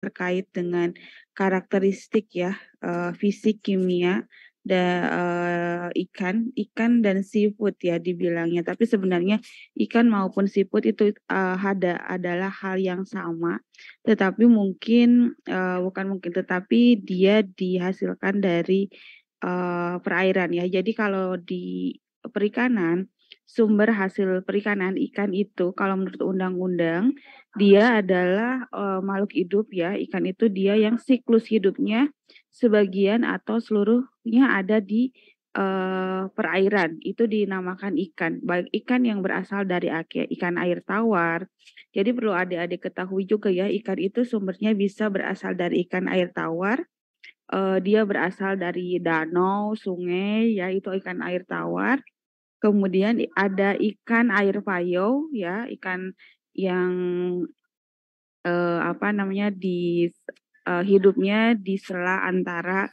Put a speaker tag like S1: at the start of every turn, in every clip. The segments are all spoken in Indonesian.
S1: terkait dengan karakteristik ya, fisik, kimia, ikan dan seafood ya dibilangnya. Tapi sebenarnya ikan maupun seafood itu, adalah hal yang sama, tetapi mungkin, bukan mungkin, tetapi dia dihasilkan dari, perairan ya. Jadi kalau di perikanan, sumber hasil perikanan ikan itu kalau menurut undang-undang dia adalah, makhluk hidup ya, ikan itu dia yang siklus hidupnya sebagian atau seluruhnya ada di, perairan, itu dinamakan ikan. Baik ikan yang berasal dari ikan air tawar, jadi perlu adik-adik ketahui juga ya, ikan itu sumbernya bisa berasal dari ikan air tawar, dia berasal dari danau, sungai, ya itu ikan air tawar. Kemudian ada ikan air payau ya, ikan yang apa namanya, hidupnya di sela antara,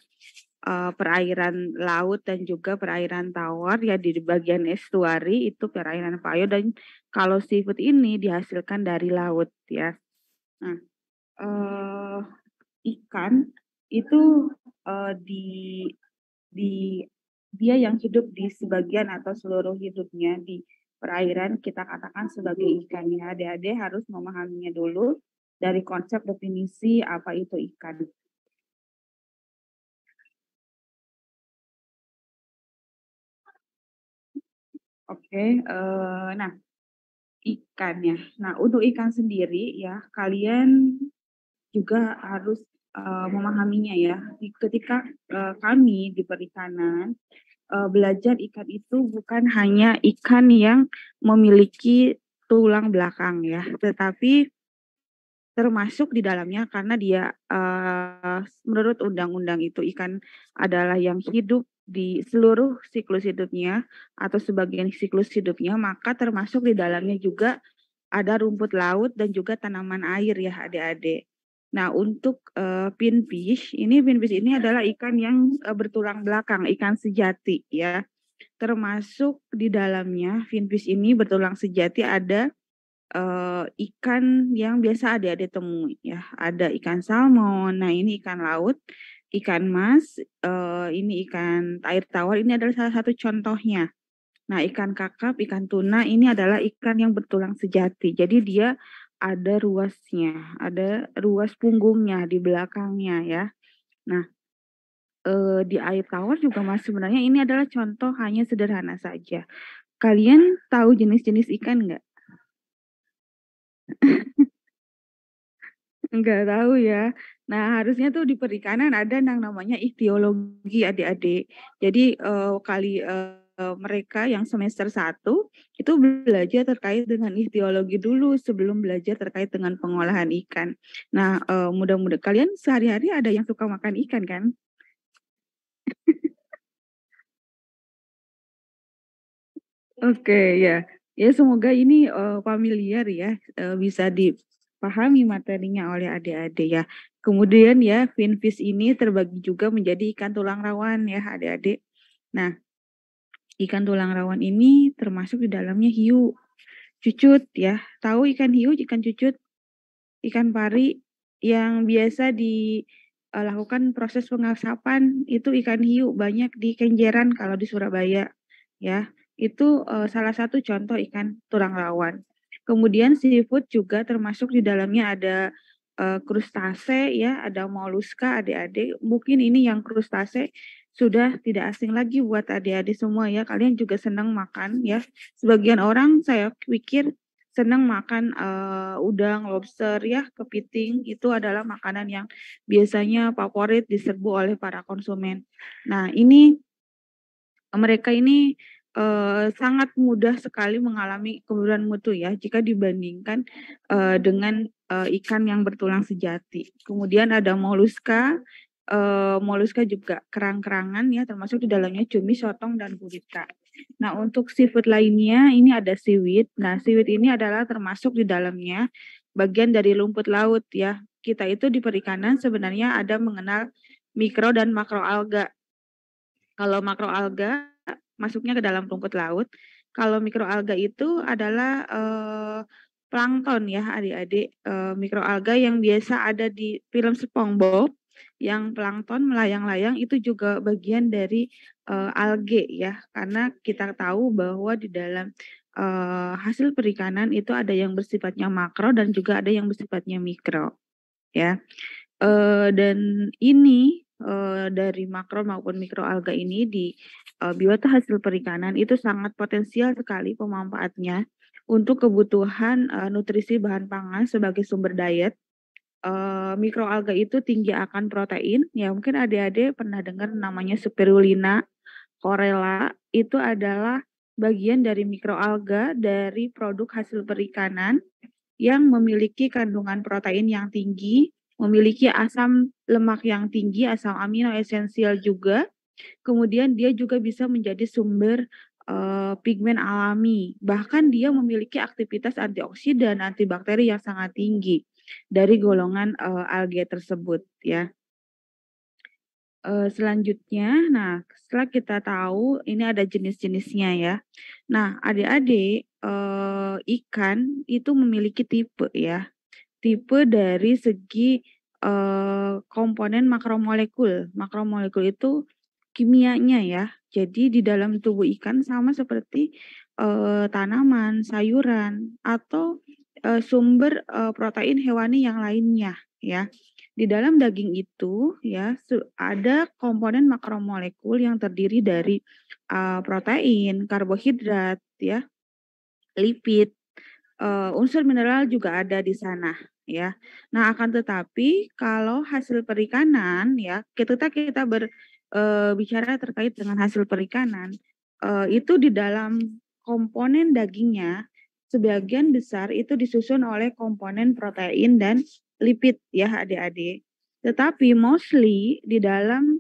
S1: perairan laut dan juga perairan tawar ya di bagian estuari itu perairan payau dan kalau seafood ini dihasilkan dari laut ya. Nah, eee, ikan itu, di di dia yang hidup di sebagian atau seluruh hidupnya di perairan kita katakan sebagai ikan ya. Adik-adik harus memahaminya dulu dari konsep definisi apa itu ikan. Oke, nah ikan ya. Nah untuk ikan sendiri ya, kalian juga harus, memahaminya ya. Ketika, kami di perikanan, belajar ikan itu bukan hanya ikan yang memiliki tulang belakang ya, tetapi termasuk di dalamnya karena dia, menurut undang-undang itu ikan adalah yang hidup di seluruh siklus hidupnya atau sebagian siklus hidupnya, maka termasuk di dalamnya juga ada rumput laut dan juga tanaman air ya adik-adik. Nah untuk, finfish ini adalah ikan yang, bertulang belakang, ikan sejati ya. Termasuk di dalamnya finfish ini bertulang sejati ada ikan yang biasa adik-adik temui ya, ada ikan salmon, nah ini ikan laut, ikan mas, ini ikan air tawar, ini adalah salah satu contohnya. Nah ikan kakap, ikan tuna ini adalah ikan yang bertulang sejati, jadi dia ada ruasnya, ada ruas punggungnya di belakangnya ya. Nah, di air tawar juga Mas sebenarnya ini adalah contoh hanya sederhana saja. Kalian tahu jenis-jenis ikan nggak? Enggak tahu ya. Nah, harusnya tuh di perikanan ada yang namanya ichtiologi adik-adik. Jadi, mereka yang semester 1 itu belajar terkait dengan ichtiologi dulu sebelum belajar terkait dengan pengolahan ikan. Nah, mudah-mudahan kalian sehari-hari ada yang suka makan ikan kan? Oke, ya. Ya semoga ini, familiar ya, bisa dipahami materinya oleh adik-adik ya. Kemudian ya, finfish ini terbagi juga menjadi ikan tulang rawan ya adik-adik. Nah, ikan tulang rawan ini termasuk di dalamnya hiu, cucut ya. Tahu ikan hiu, ikan cucut, ikan pari yang biasa dilakukan proses pengasapan itu ikan hiu, banyak di Kenjeran kalau di Surabaya ya. Itu, salah satu contoh ikan tulang rawan. Kemudian seafood juga termasuk di dalamnya ada, krustase ya, ada moluska adik-adik. Mungkin ini yang krustase sudah tidak asing lagi buat adik-adik semua ya, kalian juga senang makan ya. Sebagian orang saya pikir senang makan, udang, lobster ya, kepiting, itu adalah makanan yang biasanya favorit diserbu oleh para konsumen. Nah ini mereka ini, sangat mudah sekali mengalami penurunan mutu ya jika dibandingkan, dengan, ikan yang bertulang sejati. Kemudian ada moluska, moluska juga kerang-kerangan ya termasuk di dalamnya cumi, sotong, dan gurita. Nah untuk seafood lainnya ini ada seaweed. Nah seaweed ini adalah termasuk di dalamnya bagian dari rumput laut ya. Kita itu di perikanan sebenarnya ada mengenal mikro dan makro alga. Kalau makroalga masuknya ke dalam rumput laut, kalau mikroalga itu adalah, plankton ya adik-adik, mikroalga yang biasa ada di film SpongeBob, yang plankton melayang-layang itu juga bagian dari alge ya, karena kita tahu bahwa di dalam hasil perikanan itu ada yang bersifatnya makro dan juga ada yang bersifatnya mikro ya. Dan ini dari makro maupun mikroalga ini di biota hasil perikanan itu sangat potensial sekali pemanfaatnya untuk kebutuhan nutrisi bahan pangan sebagai sumber diet. Mikroalga itu tinggi akan protein, ya mungkin adik-adik pernah dengar namanya spirulina, Chlorella, itu adalah bagian dari mikroalga dari produk hasil perikanan yang memiliki kandungan protein yang tinggi, memiliki asam lemak yang tinggi, asam amino esensial juga. Kemudian dia juga bisa menjadi sumber pigmen alami. Bahkan dia memiliki aktivitas antioksidan, antibakteri yang sangat tinggi dari golongan alga tersebut ya. Selanjutnya, nah setelah kita tahu ini ada jenis-jenisnya ya. Nah, adik-adik, ikan itu memiliki tipe ya. Tipe dari segi komponen makromolekul. Makromolekul itu kimianya ya. Jadi di dalam tubuh ikan sama seperti tanaman, sayuran, atau sumber protein hewani yang lainnya ya. Di dalam daging itu ya ada komponen makromolekul yang terdiri dari protein, karbohidrat ya, lipid, unsur mineral juga ada di sana ya. Nah, akan tetapi kalau hasil perikanan ya, ketika kita bicara terkait dengan hasil perikanan, itu di dalam komponen dagingnya sebagian besar itu disusun oleh komponen protein dan lipid ya adik-adik. Tetapi mostly di dalam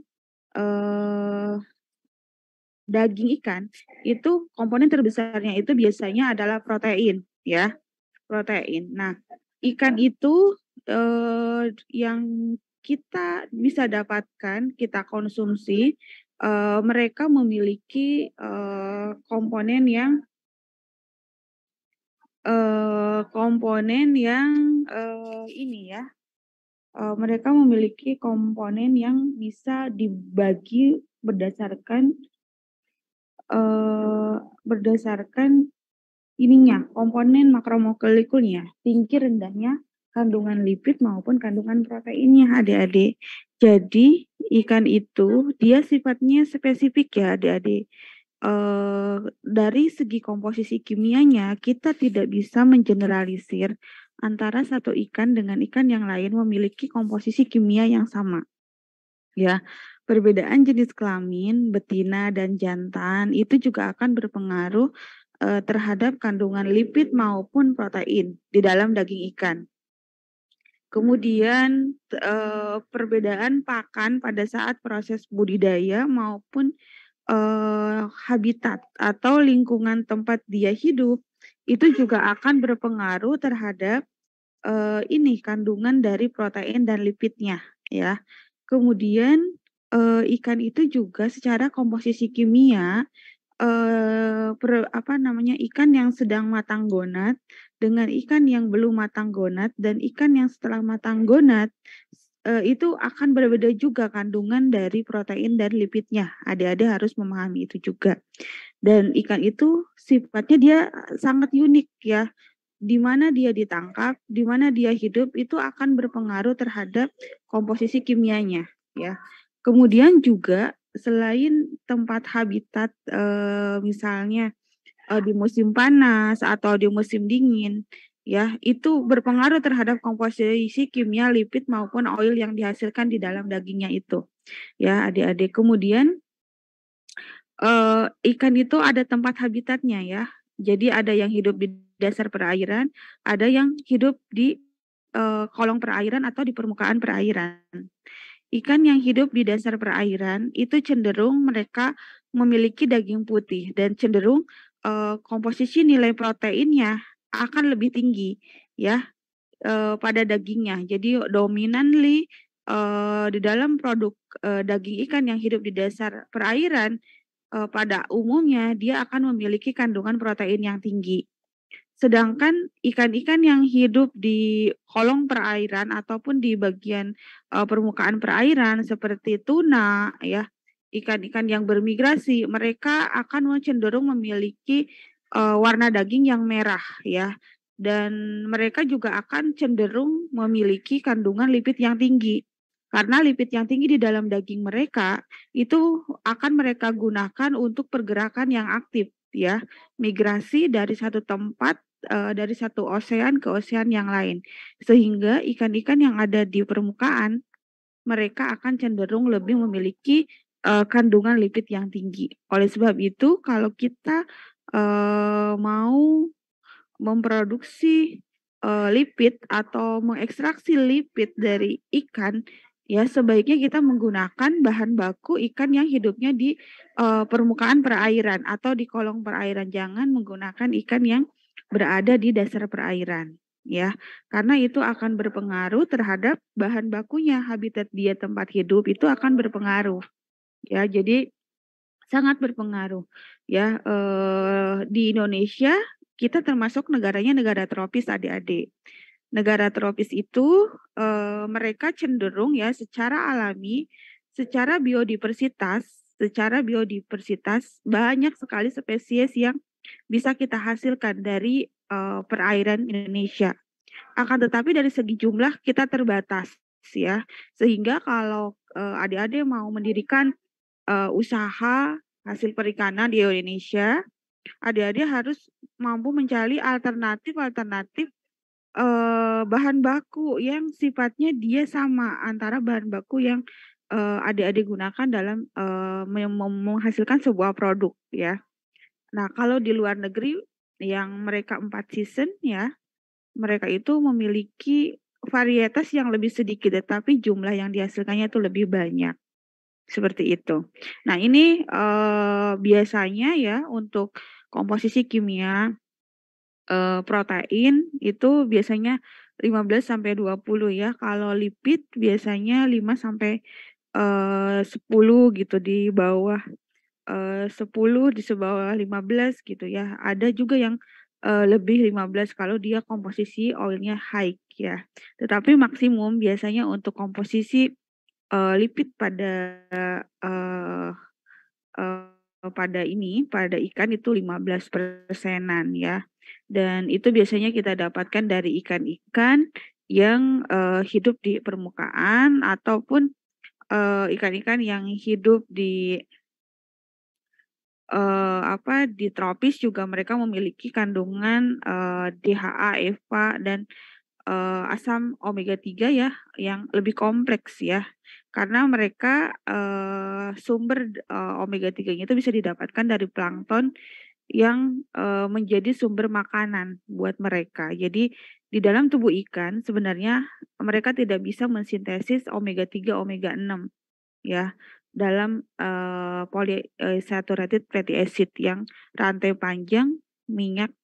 S1: daging ikan itu komponen terbesarnya itu biasanya adalah protein ya, protein. Nah, ikan itu yang kita bisa dapatkan, kita konsumsi, mereka memiliki komponen yang ini ya, mereka memiliki komponen yang bisa dibagi berdasarkan ininya, komponen makromolekulernya, tinggi rendahnya kandungan lipid maupun kandungan proteinnya adik-adik. Jadi ikan itu dia sifatnya spesifik ya adik-adik. Dari segi komposisi kimianya kita tidak bisa mengeneralisir antara satu ikan dengan ikan yang lain memiliki komposisi kimia yang sama. Ya, perbedaan jenis kelamin betina dan jantan itu juga akan berpengaruh terhadap kandungan lipid maupun protein di dalam daging ikan. Kemudian perbedaan pakan pada saat proses budidaya maupun habitat atau lingkungan tempat dia hidup itu juga akan berpengaruh terhadap ini kandungan dari protein dan lipidnya ya. Kemudian ikan itu juga secara komposisi kimia ikan yang sedang matang gonad dengan ikan yang belum matang gonad dan ikan yang setelah matang gonad itu akan berbeda juga kandungan dari protein dan lipidnya. Adik-adik harus memahami itu juga. Dan ikan itu sifatnya dia sangat unik ya. Di mana dia ditangkap, di mana dia hidup itu akan berpengaruh terhadap komposisi kimianya ya. Kemudian juga selain tempat habitat misalnya di musim panas atau di musim dingin ya, itu berpengaruh terhadap komposisi kimia lipid maupun oil yang dihasilkan di dalam dagingnya itu. Ya, adik-adik. Kemudian ikan itu ada tempat habitatnya ya. Jadi ada yang hidup di dasar perairan, ada yang hidup di kolong perairan atau di permukaan perairan. Ikan yang hidup di dasar perairan itu cenderung mereka memiliki daging putih dan cenderung komposisi nilai proteinnya akan lebih tinggi ya pada dagingnya. Jadi dominantly di dalam produk daging ikan yang hidup di dasar perairan pada umumnya dia akan memiliki kandungan protein yang tinggi. Sedangkan ikan-ikan yang hidup di kolong perairan ataupun di bagian permukaan perairan seperti tuna ya, ikan-ikan yang bermigrasi, mereka akan cenderung memiliki warna daging yang merah ya. Dan mereka juga akan cenderung memiliki kandungan lipid yang tinggi. Karena lipid yang tinggi di dalam daging mereka itu akan mereka gunakan untuk pergerakan yang aktif ya, migrasi dari satu tempat dari satu osean ke osean yang lain. Sehingga ikan-ikan yang ada di permukaan, mereka akan cenderung lebih memiliki kandungan lipid yang tinggi. Oleh sebab itu, kalau kita mau memproduksi lipid atau mengekstraksi lipid dari ikan, ya sebaiknya kita menggunakan bahan baku ikan yang hidupnya di permukaan perairan atau di kolong perairan. Jangan menggunakan ikan yang berada di dasar perairan ya, karena itu akan berpengaruh terhadap bahan bakunya, habitat dia tempat hidup itu akan berpengaruh ya. Jadi sangat berpengaruh ya. Di Indonesia kita termasuk negaranya negara tropis adik-adik. Negara tropis itu mereka cenderung ya secara alami, secara biodiversitas banyak sekali spesies yang bisa kita hasilkan dari perairan Indonesia. Akan tetapi dari segi jumlah kita terbatas ya. Sehingga kalau adik-adik mau mendirikan usaha hasil perikanan di Indonesia, adik-adik harus mampu mencari alternatif bahan baku yang sifatnya dia sama antara bahan baku yang adik-adik gunakan dalam menghasilkan sebuah produk ya. Nah, kalau di luar negeri yang mereka 4 season ya, mereka itu memiliki varietas yang lebih sedikit, tetapi jumlah yang dihasilkannya itu lebih banyak. Seperti itu. Nah, ini biasanya ya untuk komposisi kimia protein itu biasanya 15 sampai 20 ya. Kalau lipid biasanya 5 sampai 10 gitu, di bawah 10, di bawah 15 gitu ya. Ada juga yang lebih 15 kalau dia komposisi oilnya high ya. Tetapi maksimum biasanya untuk komposisi lipid pada eee pada ikan itu 15%-an ya. Dan itu biasanya kita dapatkan dari ikan-ikan yang hidup di permukaan ataupun ikan-ikan yang hidup di di tropis juga mereka memiliki kandungan DHA, EPA dan asam omega 3 ya, yang lebih kompleks ya. Karena mereka sumber omega 3-nya itu bisa didapatkan dari plankton yang menjadi sumber makanan buat mereka. Jadi di dalam tubuh ikan sebenarnya mereka tidak bisa mensintesis omega 3, omega 6 ya dalam saturated fatty acid yang rantai panjang minyak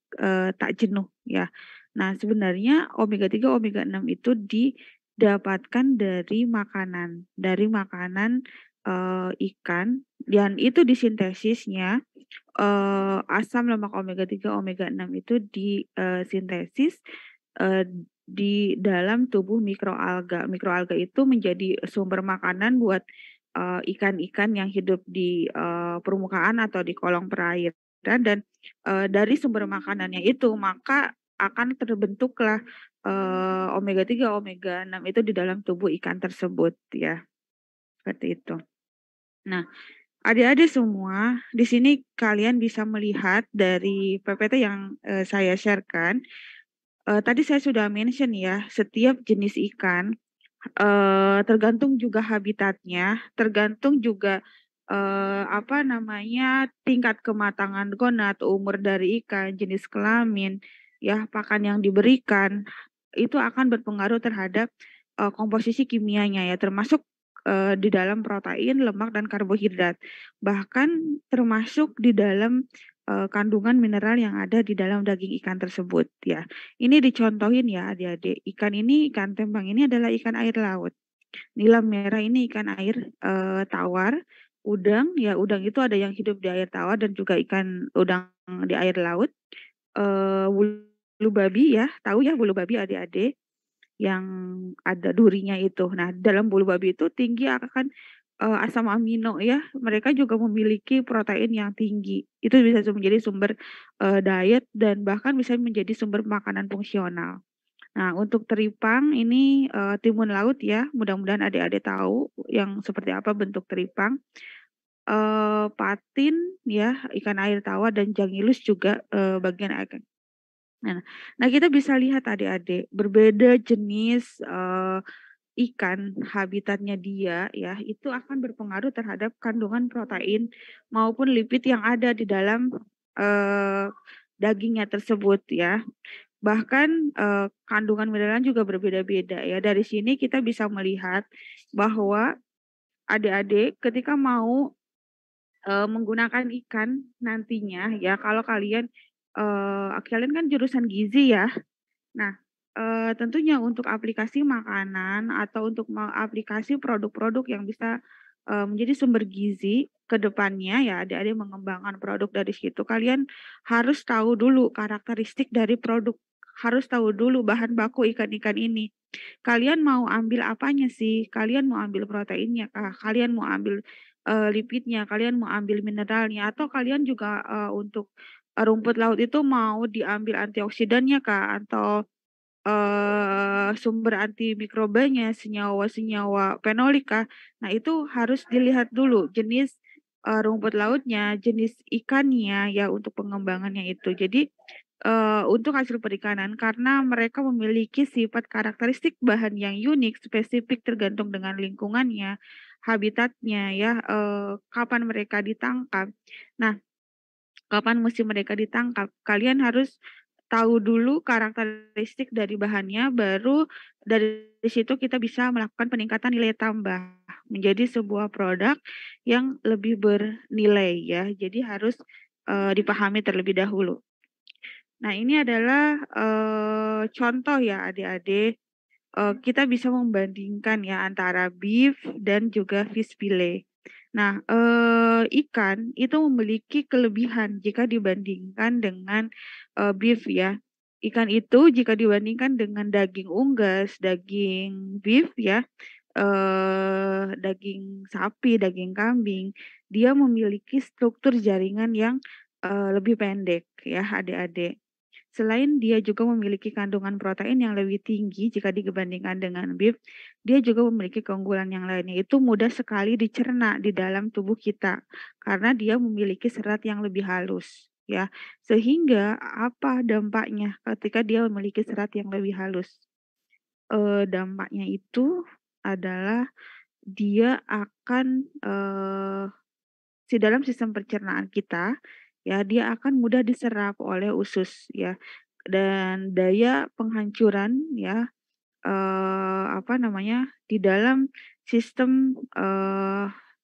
S1: tak jenuh ya. Nah, sebenarnya omega 3, omega 6 itu didapatkan dari makanan ikan, dan itu disintesisnya asam lemak omega 3, omega 6 itu disintesis di dalam tubuh mikroalga. Mikroalga itu menjadi sumber makanan buat ikan-ikan yang hidup di permukaan atau di kolong perairan, dan dari sumber makanannya itu maka akan terbentuklah omega 3, omega 6 itu di dalam tubuh ikan tersebut ya. Seperti itu. Nah, adik-adik semua, di sini kalian bisa melihat dari PPT yang saya share-kan. Tadi saya sudah mention ya, setiap jenis ikan tergantung juga habitatnya, tergantung juga tingkat kematangan gonad, umur dari ikan, jenis kelamin, ya pakan yang diberikan, itu akan berpengaruh terhadap komposisi kimianya ya, termasuk di dalam protein, lemak, dan karbohidrat. Bahkan termasuk di dalam kandungan mineral yang ada di dalam daging ikan tersebut ya. Ini dicontohin ya adik-adik. Ikan tembang ini adalah ikan air laut. Nilam merah ini ikan air tawar. Udang, ya udang itu ada yang hidup di air tawar dan juga ikan udang di air laut. babi ya, tahu ya bulu babi adik-adik? Yang ada durinya itu. Nah, dalam bulu babi itu tinggi akan asam amino ya. Mereka juga memiliki protein yang tinggi. Itu bisa menjadi sumber diet dan bahkan bisa menjadi sumber makanan fungsional. Nah, untuk teripang ini timun laut ya. Mudah-mudahan adik-adik tahu yang seperti apa bentuk teripang. Patin ya, ikan air tawar dan jangilus juga bagian akan. Nah, kita bisa lihat adik-adik, berbeda jenis ikan, habitatnya dia ya, itu akan berpengaruh terhadap kandungan protein maupun lipid yang ada di dalam eh, dagingnya tersebut ya. Bahkan kandungan mineral juga berbeda-beda ya. Dari sini kita bisa melihat bahwa adik-adik ketika mau menggunakan ikan nantinya ya, kalau kalian kan jurusan gizi ya. Nah, tentunya untuk aplikasi makanan atau untuk aplikasi produk-produk yang bisa menjadi sumber gizi ke depannya ya, adik-adik mengembangkan produk dari situ, kalian harus tahu dulu karakteristik dari produk, harus tahu dulu bahan baku ikan-ikan ini. Kalian mau ambil apanya sih? Kalian mau ambil proteinnya kah? Kalian mau ambil lipidnya? Kalian mau ambil mineralnya? Atau kalian juga untuk rumput laut itu mau diambil antioksidannya kah? Atau sumber antimikrobanya, senyawa-senyawa fenolik kah? Nah, itu harus dilihat dulu jenis rumput lautnya, jenis ikannya ya untuk pengembangannya itu. Jadi untuk hasil perikanan karena mereka memiliki sifat karakteristik bahan yang unik, spesifik tergantung dengan lingkungannya, habitatnya ya, kapan mereka ditangkap. Nah, kapan musim mereka ditangkap, kalian harus tahu dulu karakteristik dari bahannya, baru dari situ kita bisa melakukan peningkatan nilai tambah menjadi sebuah produk yang lebih bernilai ya. Jadi harus dipahami terlebih dahulu. Nah, ini adalah contoh ya adik-adik. Kita bisa membandingkan ya antara beef dan juga fish fillet. Nah, ikan itu memiliki kelebihan jika dibandingkan dengan beef ya. Ikan itu jika dibandingkan dengan daging unggas, daging beef ya, daging sapi, daging kambing, dia memiliki struktur jaringan yang lebih pendek ya adik-adik. Selain dia juga memiliki kandungan protein yang lebih tinggi jika dibandingkan dengan beef, dia juga memiliki keunggulan yang lain, yaitu mudah sekali dicerna di dalam tubuh kita karena dia memiliki serat yang lebih halus ya. Sehingga apa dampaknya ketika dia memiliki serat yang lebih halus? Dampaknya itu adalah dia akan di dalam sistem pencernaan kita ya, dia akan mudah diserap oleh usus ya, dan daya penghancuran ya, apa namanya, di dalam sistem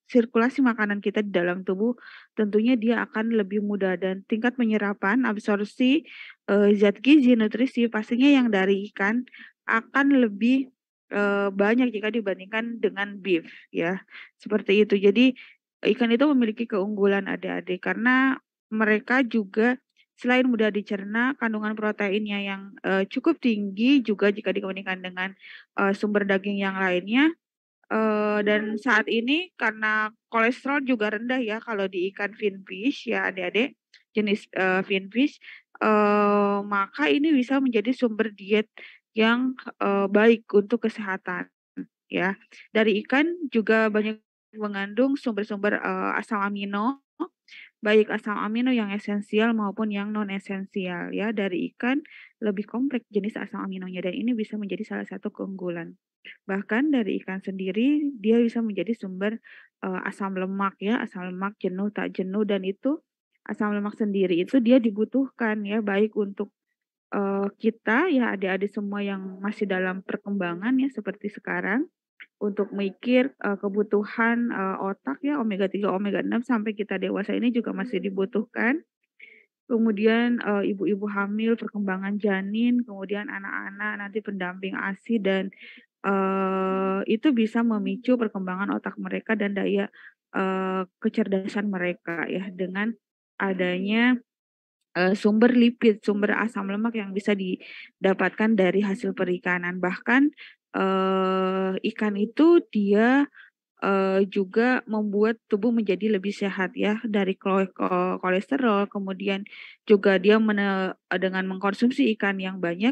S1: sirkulasi makanan kita di dalam tubuh, tentunya dia akan lebih mudah dan tingkat penyerapan absorpsi zat gizi, nutrisi pastinya yang dari ikan akan lebih banyak jika dibandingkan dengan beef ya, seperti itu. Jadi ikan itu memiliki keunggulan adik-adik karena mereka juga selain mudah dicerna, kandungan proteinnya yang cukup tinggi juga jika dibandingkan dengan sumber daging yang lainnya. Dan saat ini karena kolesterol juga rendah ya kalau di ikan finfish ya adik-adik, jenis finfish, maka ini bisa menjadi sumber diet yang baik untuk kesehatan ya. Dari ikan juga banyak mengandung sumber-sumber asam amino, baik asam amino yang esensial maupun yang non esensial ya. Dari ikan lebih kompleks jenis asam aminonya dan ini bisa menjadi salah satu keunggulan. Bahkan dari ikan sendiri dia bisa menjadi sumber asam lemak ya, asam lemak jenuh tak jenuh, dan itu asam lemak sendiri itu dia dibutuhkan ya, baik untuk kita ya adik-adik semua yang masih dalam perkembangan ya seperti sekarang, untuk mikir kebutuhan otak ya, omega 3 omega 6 sampai kita dewasa ini juga masih dibutuhkan. Kemudian ibu-ibu hamil, perkembangan janin, kemudian anak-anak nanti pendamping ASI, dan itu bisa memicu perkembangan otak mereka dan daya kecerdasan mereka ya, dengan adanya sumber lipid, sumber asam lemak yang bisa didapatkan dari hasil perikanan. Bahkan ikan itu dia juga membuat tubuh menjadi lebih sehat ya dari kolesterol, kemudian juga dia dengan mengkonsumsi ikan yang banyak,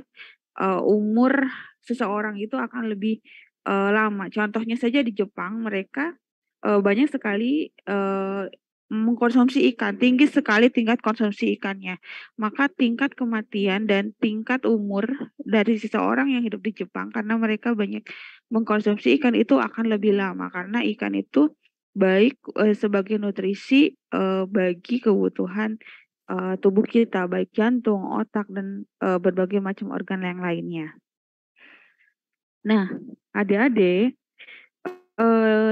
S1: umur seseorang itu akan lebih lama. Contohnya saja di Jepang mereka banyak sekali mengkonsumsi ikan, tinggi sekali tingkat konsumsi ikannya. Maka tingkat kematian dan tingkat umur dari seseorang yang hidup di Jepang karena mereka banyak mengkonsumsi ikan itu akan lebih lama karena ikan itu baik sebagai nutrisi bagi kebutuhan tubuh kita, baik jantung, otak, dan berbagai macam organ yang lainnya. Nah, adik-adik,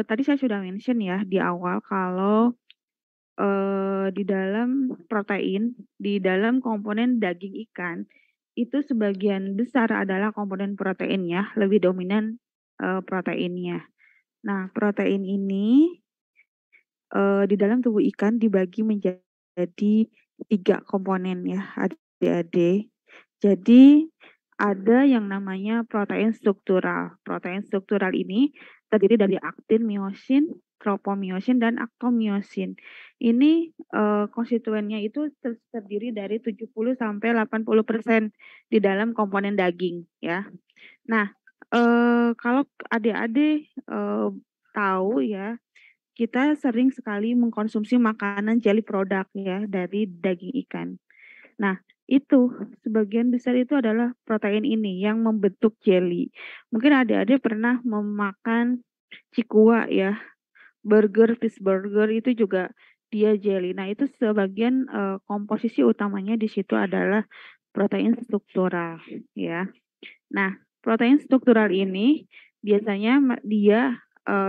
S1: tadi saya sudah mention ya di awal kalau di dalam protein, di dalam komponen daging ikan, itu sebagian besar adalah komponen protein ya, lebih dominan proteinnya. Nah, protein ini di dalam tubuh ikan dibagi menjadi 3 komponen ya, adik-adik. Jadi ada yang namanya protein struktural. Protein struktural ini terdiri dari aktin, miosin, tropomiosin, dan aktomiosin. Ini konstituennya itu terdiri dari 70 sampai 80% di dalam komponen daging ya. Nah, kalau adik-adik tahu ya, kita sering sekali mengkonsumsi makanan jelly product ya dari daging ikan. Nah, itu sebagian besar itu adalah protein ini yang membentuk jelly. Mungkin adik-adik pernah memakan cikua ya, fish burger itu juga dia jelly. Nah, itu sebagian komposisi utamanya di situ adalah protein struktural ya. Nah, protein struktural ini biasanya dia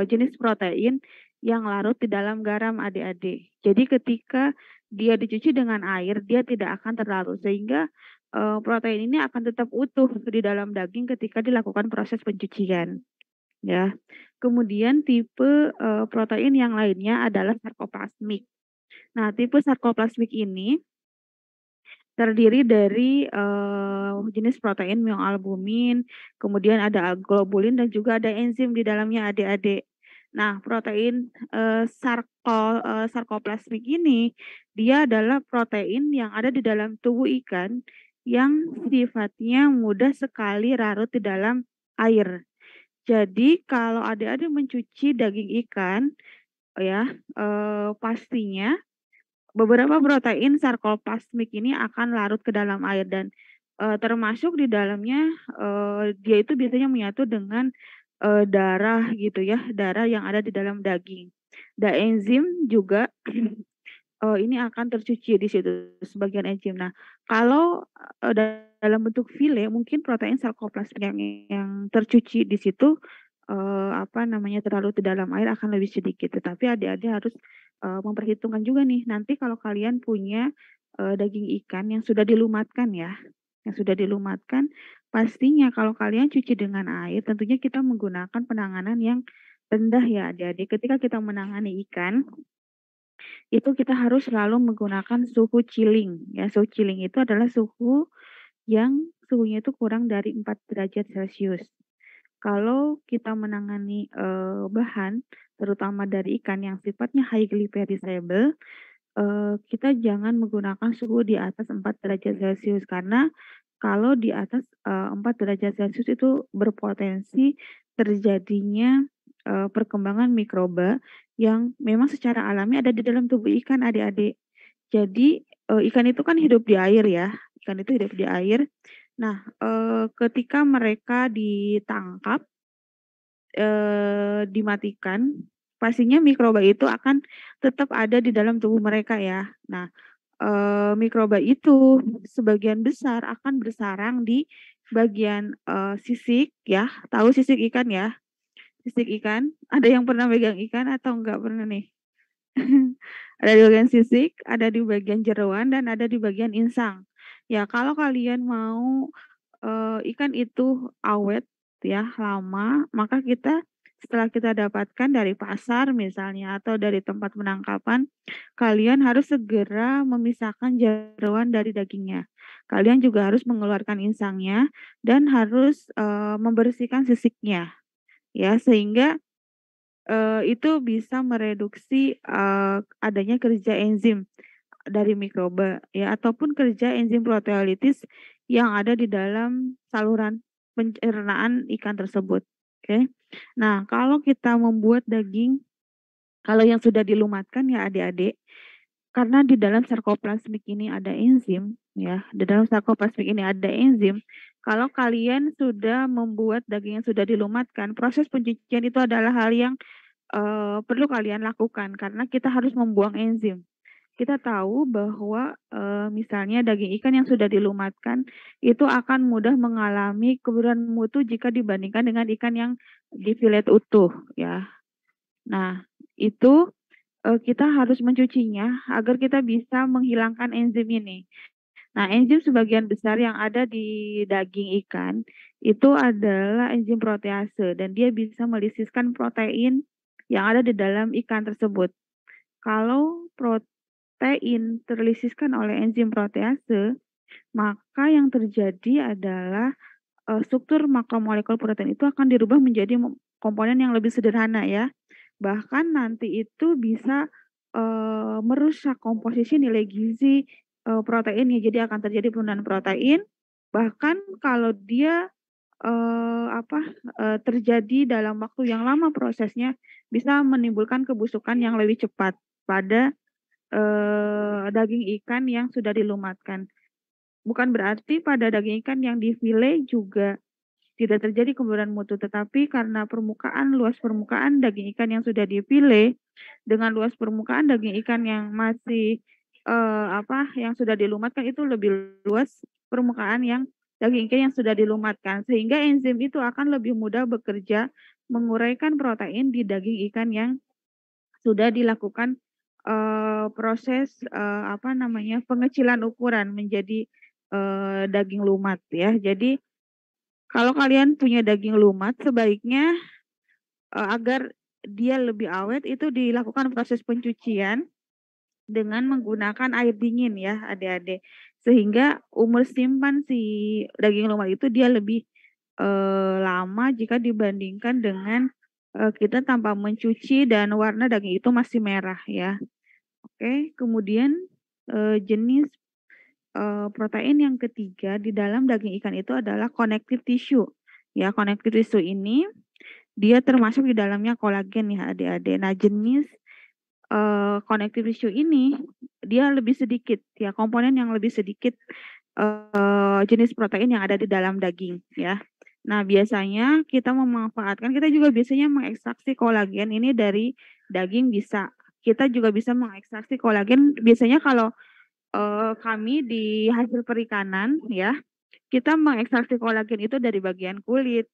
S1: jenis protein yang larut di dalam garam adik-adik. Jadi ketika dia dicuci dengan air, dia tidak akan terlarut sehingga protein ini akan tetap utuh di dalam daging ketika dilakukan proses pencucian, ya. Kemudian tipe protein yang lainnya adalah sarkoplasmik. Nah, tipe sarkoplasmik ini terdiri dari jenis protein myoalbumin, kemudian ada globulin dan juga ada enzim di dalamnya adik-adik. Nah, protein sarkoplasmik ini dia adalah protein yang ada di dalam tubuh ikan yang sifatnya mudah sekali larut di dalam air. Jadi kalau adik-adik mencuci daging ikan ya pastinya beberapa protein sarkoplasmik ini akan larut ke dalam air dan termasuk di dalamnya dia itu biasanya menyatu dengan darah gitu ya, darah yang ada di dalam daging. Dan enzim juga ini akan tercuci di situ sebagian enzim. Nah, kalau dalam bentuk file mungkin protein sarkoplasmik yang tercuci di situ apa namanya terlalu di dalam air akan lebih sedikit. Tetapi adik-adik harus memperhitungkan juga nih nanti kalau kalian punya daging ikan yang sudah dilumatkan ya, yang sudah dilumatkan, pastinya kalau kalian cuci dengan air tentunya kita menggunakan penanganan yang rendah ya adik-adik. Ketika kita menangani ikan itu kita harus selalu menggunakan suhu chilling ya. Suhu chilling itu adalah suhu yang suhunya itu kurang dari 4 derajat Celcius. Kalau kita menangani bahan terutama dari ikan yang sifatnya highly perishable, kita jangan menggunakan suhu di atas 4 derajat Celcius karena kalau di atas 4 derajat Celcius itu berpotensi terjadinya perkembangan mikroba yang memang secara alami ada di dalam tubuh ikan adik-adik. Jadi ikan itu kan hidup di air ya, ikan itu hidup di air. Nah, ketika mereka ditangkap, dimatikan, pastinya mikroba itu akan tetap ada di dalam tubuh mereka ya. Nah, mikroba itu sebagian besar akan bersarang di bagian sisik ya, tahu sisik ikan ya? Sisik ikan, ada yang pernah megang ikan atau enggak pernah nih? Ada di bagian sisik, ada di bagian jeroan, dan ada di bagian insang. Ya, kalau kalian mau ikan itu awet ya, lama, maka kita setelah kita dapatkan dari pasar misalnya atau dari tempat penangkapan, kalian harus segera memisahkan jeroan dari dagingnya. Kalian juga harus mengeluarkan insangnya dan harus, membersihkan sisiknya ya, sehingga, itu bisa mereduksi, adanya kerja enzim dari mikroba ya, ataupun kerja enzim proteolitis yang ada di dalam saluran pencernaan ikan tersebut, oke. Nah, kalau kita membuat daging kalau yang sudah dilumatkan ya adik-adik, karena di dalam sarkoplasmik ini ada enzim ya, di dalam sarkoplasmik ini ada enzim, kalau kalian sudah membuat daging yang sudah dilumatkan, proses pencucian itu adalah hal yang, perlu kalian lakukan karena kita harus membuang enzim. Kita tahu bahwa, misalnya daging ikan yang sudah dilumatkan, itu akan mudah mengalami keruran mutu jika dibandingkan dengan ikan yang di-filet utuh ya. Nah, itu, kita harus mencucinya agar kita bisa menghilangkan enzim ini. Nah, enzim sebagian besar yang ada di daging ikan, itu adalah enzim protease dan dia bisa melisiskan protein yang ada di dalam ikan tersebut. Kalau protein terlisiskan oleh enzim protease, maka yang terjadi adalah, struktur makromolekul protein itu akan dirubah menjadi komponen yang lebih sederhana ya. Bahkan nanti itu bisa, merusak komposisi nilai gizi, proteinnya. Jadi akan terjadi penurunan protein, bahkan kalau dia, terjadi dalam waktu yang lama prosesnya, bisa menimbulkan kebusukan yang lebih cepat pada daging ikan yang sudah dilumatkan. Bukan berarti pada daging ikan yang difile juga tidak terjadi kemudahan mutu, tetapi karena luas permukaan daging ikan yang sudah difile dengan luas permukaan daging ikan yang masih, yang sudah dilumatkan itu lebih luas permukaan yang daging ikan yang sudah dilumatkan, sehingga enzim itu akan lebih mudah bekerja menguraikan protein di daging ikan yang sudah dilakukan, proses, pengecilan ukuran menjadi, daging lumat ya. Jadi kalau kalian punya daging lumat sebaiknya, agar dia lebih awet itu dilakukan proses pencucian dengan menggunakan air dingin ya adik-adik. Sehingga umur simpan si daging lumat itu dia lebih, lama jika dibandingkan dengan, kita tanpa mencuci dan warna daging itu masih merah ya. Oke, kemudian, jenis, protein yang ketiga di dalam daging ikan itu adalah connective tissue. Ya, connective tissue ini dia termasuk di dalamnya kolagen ya adik-adik. Nah, jenis, connective tissue ini dia lebih sedikit ya, komponen yang lebih sedikit, jenis protein yang ada di dalam daging ya. Nah, kita juga biasanya mengekstraksi kolagen ini dari daging bisa. Kita juga bisa mengekstraksi kolagen biasanya kalau, kami di hasil perikanan ya, kita mengekstraksi kolagen itu dari bagian kulit,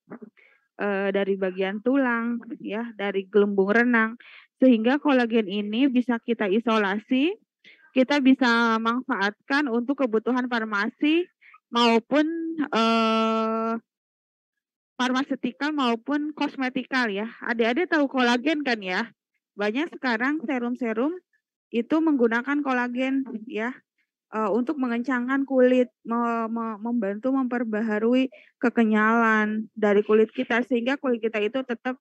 S1: dari bagian tulang ya, dari gelembung renang. Sehingga kolagen ini bisa kita isolasi, kita bisa manfaatkan untuk kebutuhan farmasi maupun, farmasetikal maupun kosmetikal ya. Adik-adik tahu kolagen kan ya? Banyak sekarang serum-serum itu menggunakan kolagen ya. Untuk mengencangkan kulit, membantu memperbaharui kekenyalan dari kulit kita sehingga kulit kita itu tetap,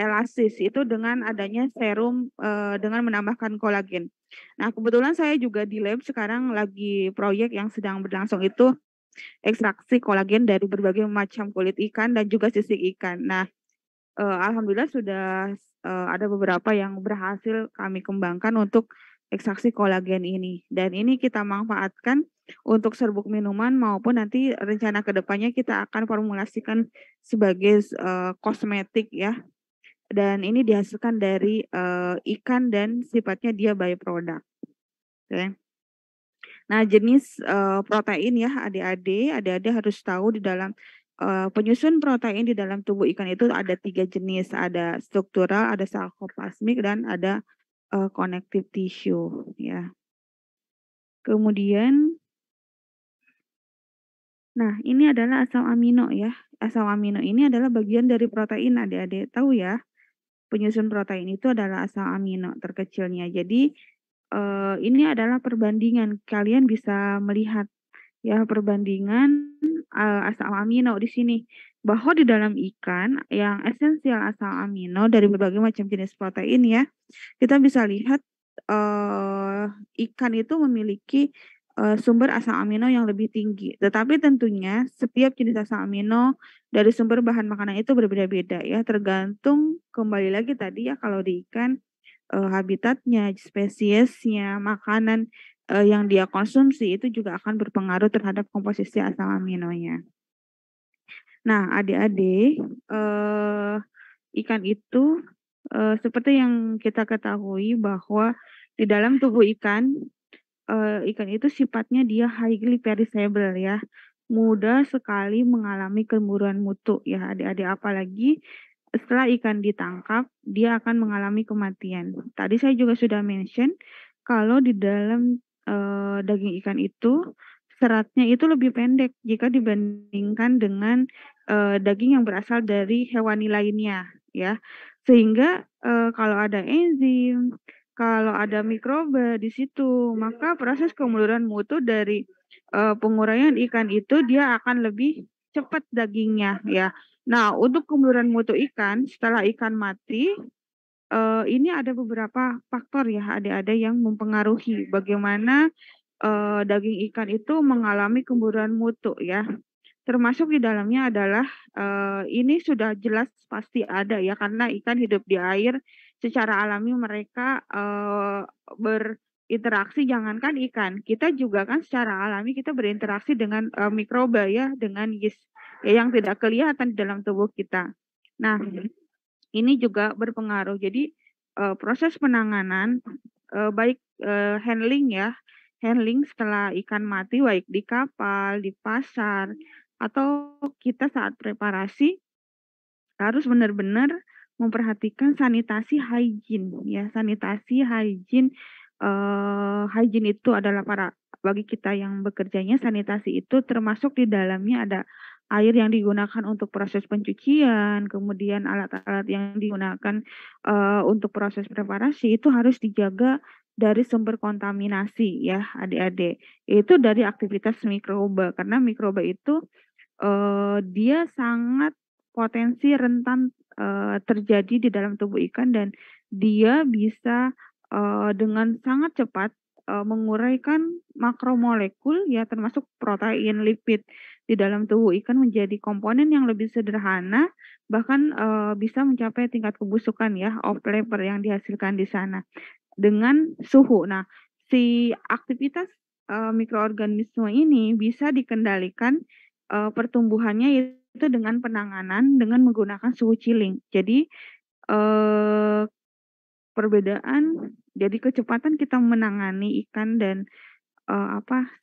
S1: elastis itu dengan adanya serum, dengan menambahkan kolagen. Nah, kebetulan saya juga di lab sekarang lagi proyek yang sedang berlangsung itu ekstraksi kolagen dari berbagai macam kulit ikan dan juga sisik ikan. Nah, alhamdulillah sudah, ada beberapa yang berhasil kami kembangkan untuk ekstraksi kolagen ini, dan ini kita manfaatkan untuk serbuk minuman maupun nanti rencana ke depannya kita akan formulasikan sebagai, kosmetik ya, dan ini dihasilkan dari, ikan dan sifatnya dia by-product, oke. Nah, jenis, protein ya adik-adik harus tahu di dalam, penyusun protein di dalam tubuh ikan itu ada 3 jenis, ada struktural, ada sarkoplasmik, dan ada, connective tissue ya. Kemudian nah ini adalah asam amino ya, asam amino ini adalah bagian dari protein, Adik-adik tahu ya? Penyusun protein itu adalah asam amino terkecilnya. Jadi, ini adalah perbandingan, kalian bisa melihat ya perbandingan, asam amino di sini, bahwa di dalam ikan yang esensial asam amino dari berbagai macam jenis protein ya, kita bisa lihat, ikan itu memiliki, sumber asam amino yang lebih tinggi. Tetapi tentunya setiap jenis asam amino dari sumber bahan makanan itu berbeda-beda ya, tergantung kembali lagi tadi ya kalau di ikan, habitatnya, spesiesnya, makanan, yang dia konsumsi itu juga akan berpengaruh terhadap komposisi asam aminonya. Nah, adik-adik, ikan itu, seperti yang kita ketahui bahwa di dalam tubuh ikan itu sifatnya dia highly perishable ya, mudah sekali mengalami kemuruan mutu ya adik-adik, apalagi setelah ikan ditangkap, dia akan mengalami kematian. Tadi saya juga sudah mention kalau di dalam, daging ikan itu, seratnya itu lebih pendek jika dibandingkan dengan, daging yang berasal dari hewani lainnya ya. Sehingga, kalau ada enzim, kalau ada mikroba di situ, maka proses kemunduran mutu dari, penguraian ikan itu dia akan lebih cepat dagingnya ya. Nah, untuk kemunduran mutu ikan setelah ikan mati, ini ada beberapa faktor ya adik-adik yang mempengaruhi bagaimana, daging ikan itu mengalami kemunduran mutu ya. Termasuk di dalamnya adalah, ini sudah jelas pasti ada ya karena ikan hidup di air, secara alami mereka, berinteraksi jangankan ikan, kita juga kan secara alami kita berinteraksi dengan, mikroba ya, dengan yeast, ya yang tidak kelihatan di dalam tubuh kita. Nah, ini juga berpengaruh. Jadi, proses penanganan, baik, handling ya, handling setelah ikan mati baik di kapal, di pasar, atau kita saat preparasi harus benar-benar memperhatikan sanitasi hygiene ya, sanitasi hygiene, hygiene itu adalah bagi kita yang bekerjanya sanitasi itu termasuk di dalamnya ada air yang digunakan untuk proses pencucian, kemudian alat-alat yang digunakan, untuk proses preparasi itu harus dijaga dari sumber kontaminasi ya adik-adik, itu dari aktivitas mikroba karena mikroba itu, dia sangat potensi rentan, terjadi di dalam tubuh ikan dan dia bisa, dengan sangat cepat, menguraikan makromolekul ya termasuk protein, lipid di dalam tubuh ikan menjadi komponen yang lebih sederhana bahkan, bisa mencapai tingkat kebusukan ya off flavor yang dihasilkan di sana dengan suhu. Nah, si aktivitas, mikroorganisme ini bisa dikendalikan, pertumbuhannya itu dengan penanganan dengan menggunakan suhu chilling. Jadi, eee, perbedaan jadi kecepatan kita menangani ikan dan,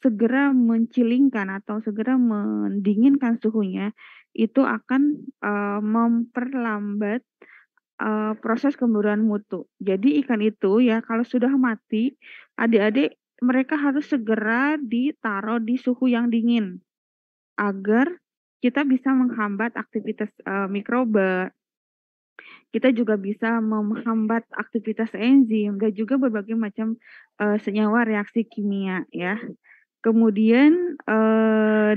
S1: segera mencilingkan atau segera mendinginkan suhunya, itu akan, memperlambat, proses kemuruan mutu. Jadi ikan itu ya kalau sudah mati, adik-adik mereka harus segera ditaruh di suhu yang dingin, agar kita bisa menghambat aktivitas, mikroba, kita juga bisa menghambat aktivitas enzim dan juga berbagai macam, senyawa reaksi kimia ya. Kemudian,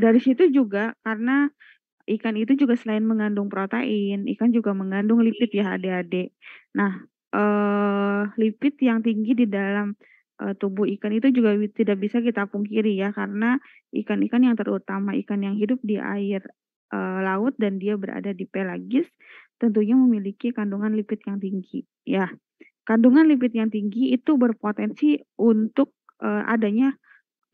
S1: dari situ juga karena ikan itu juga selain mengandung protein, ikan juga mengandung lipid ya adik-adik. Nah, lipid yang tinggi di dalam, tubuh ikan itu juga tidak bisa kita pungkiri ya, karena ikan-ikan yang terutama ikan yang hidup di air, laut dan dia berada di pelagis, tentunya memiliki kandungan lipid yang tinggi, ya. Kandungan lipid yang tinggi itu berpotensi untuk, adanya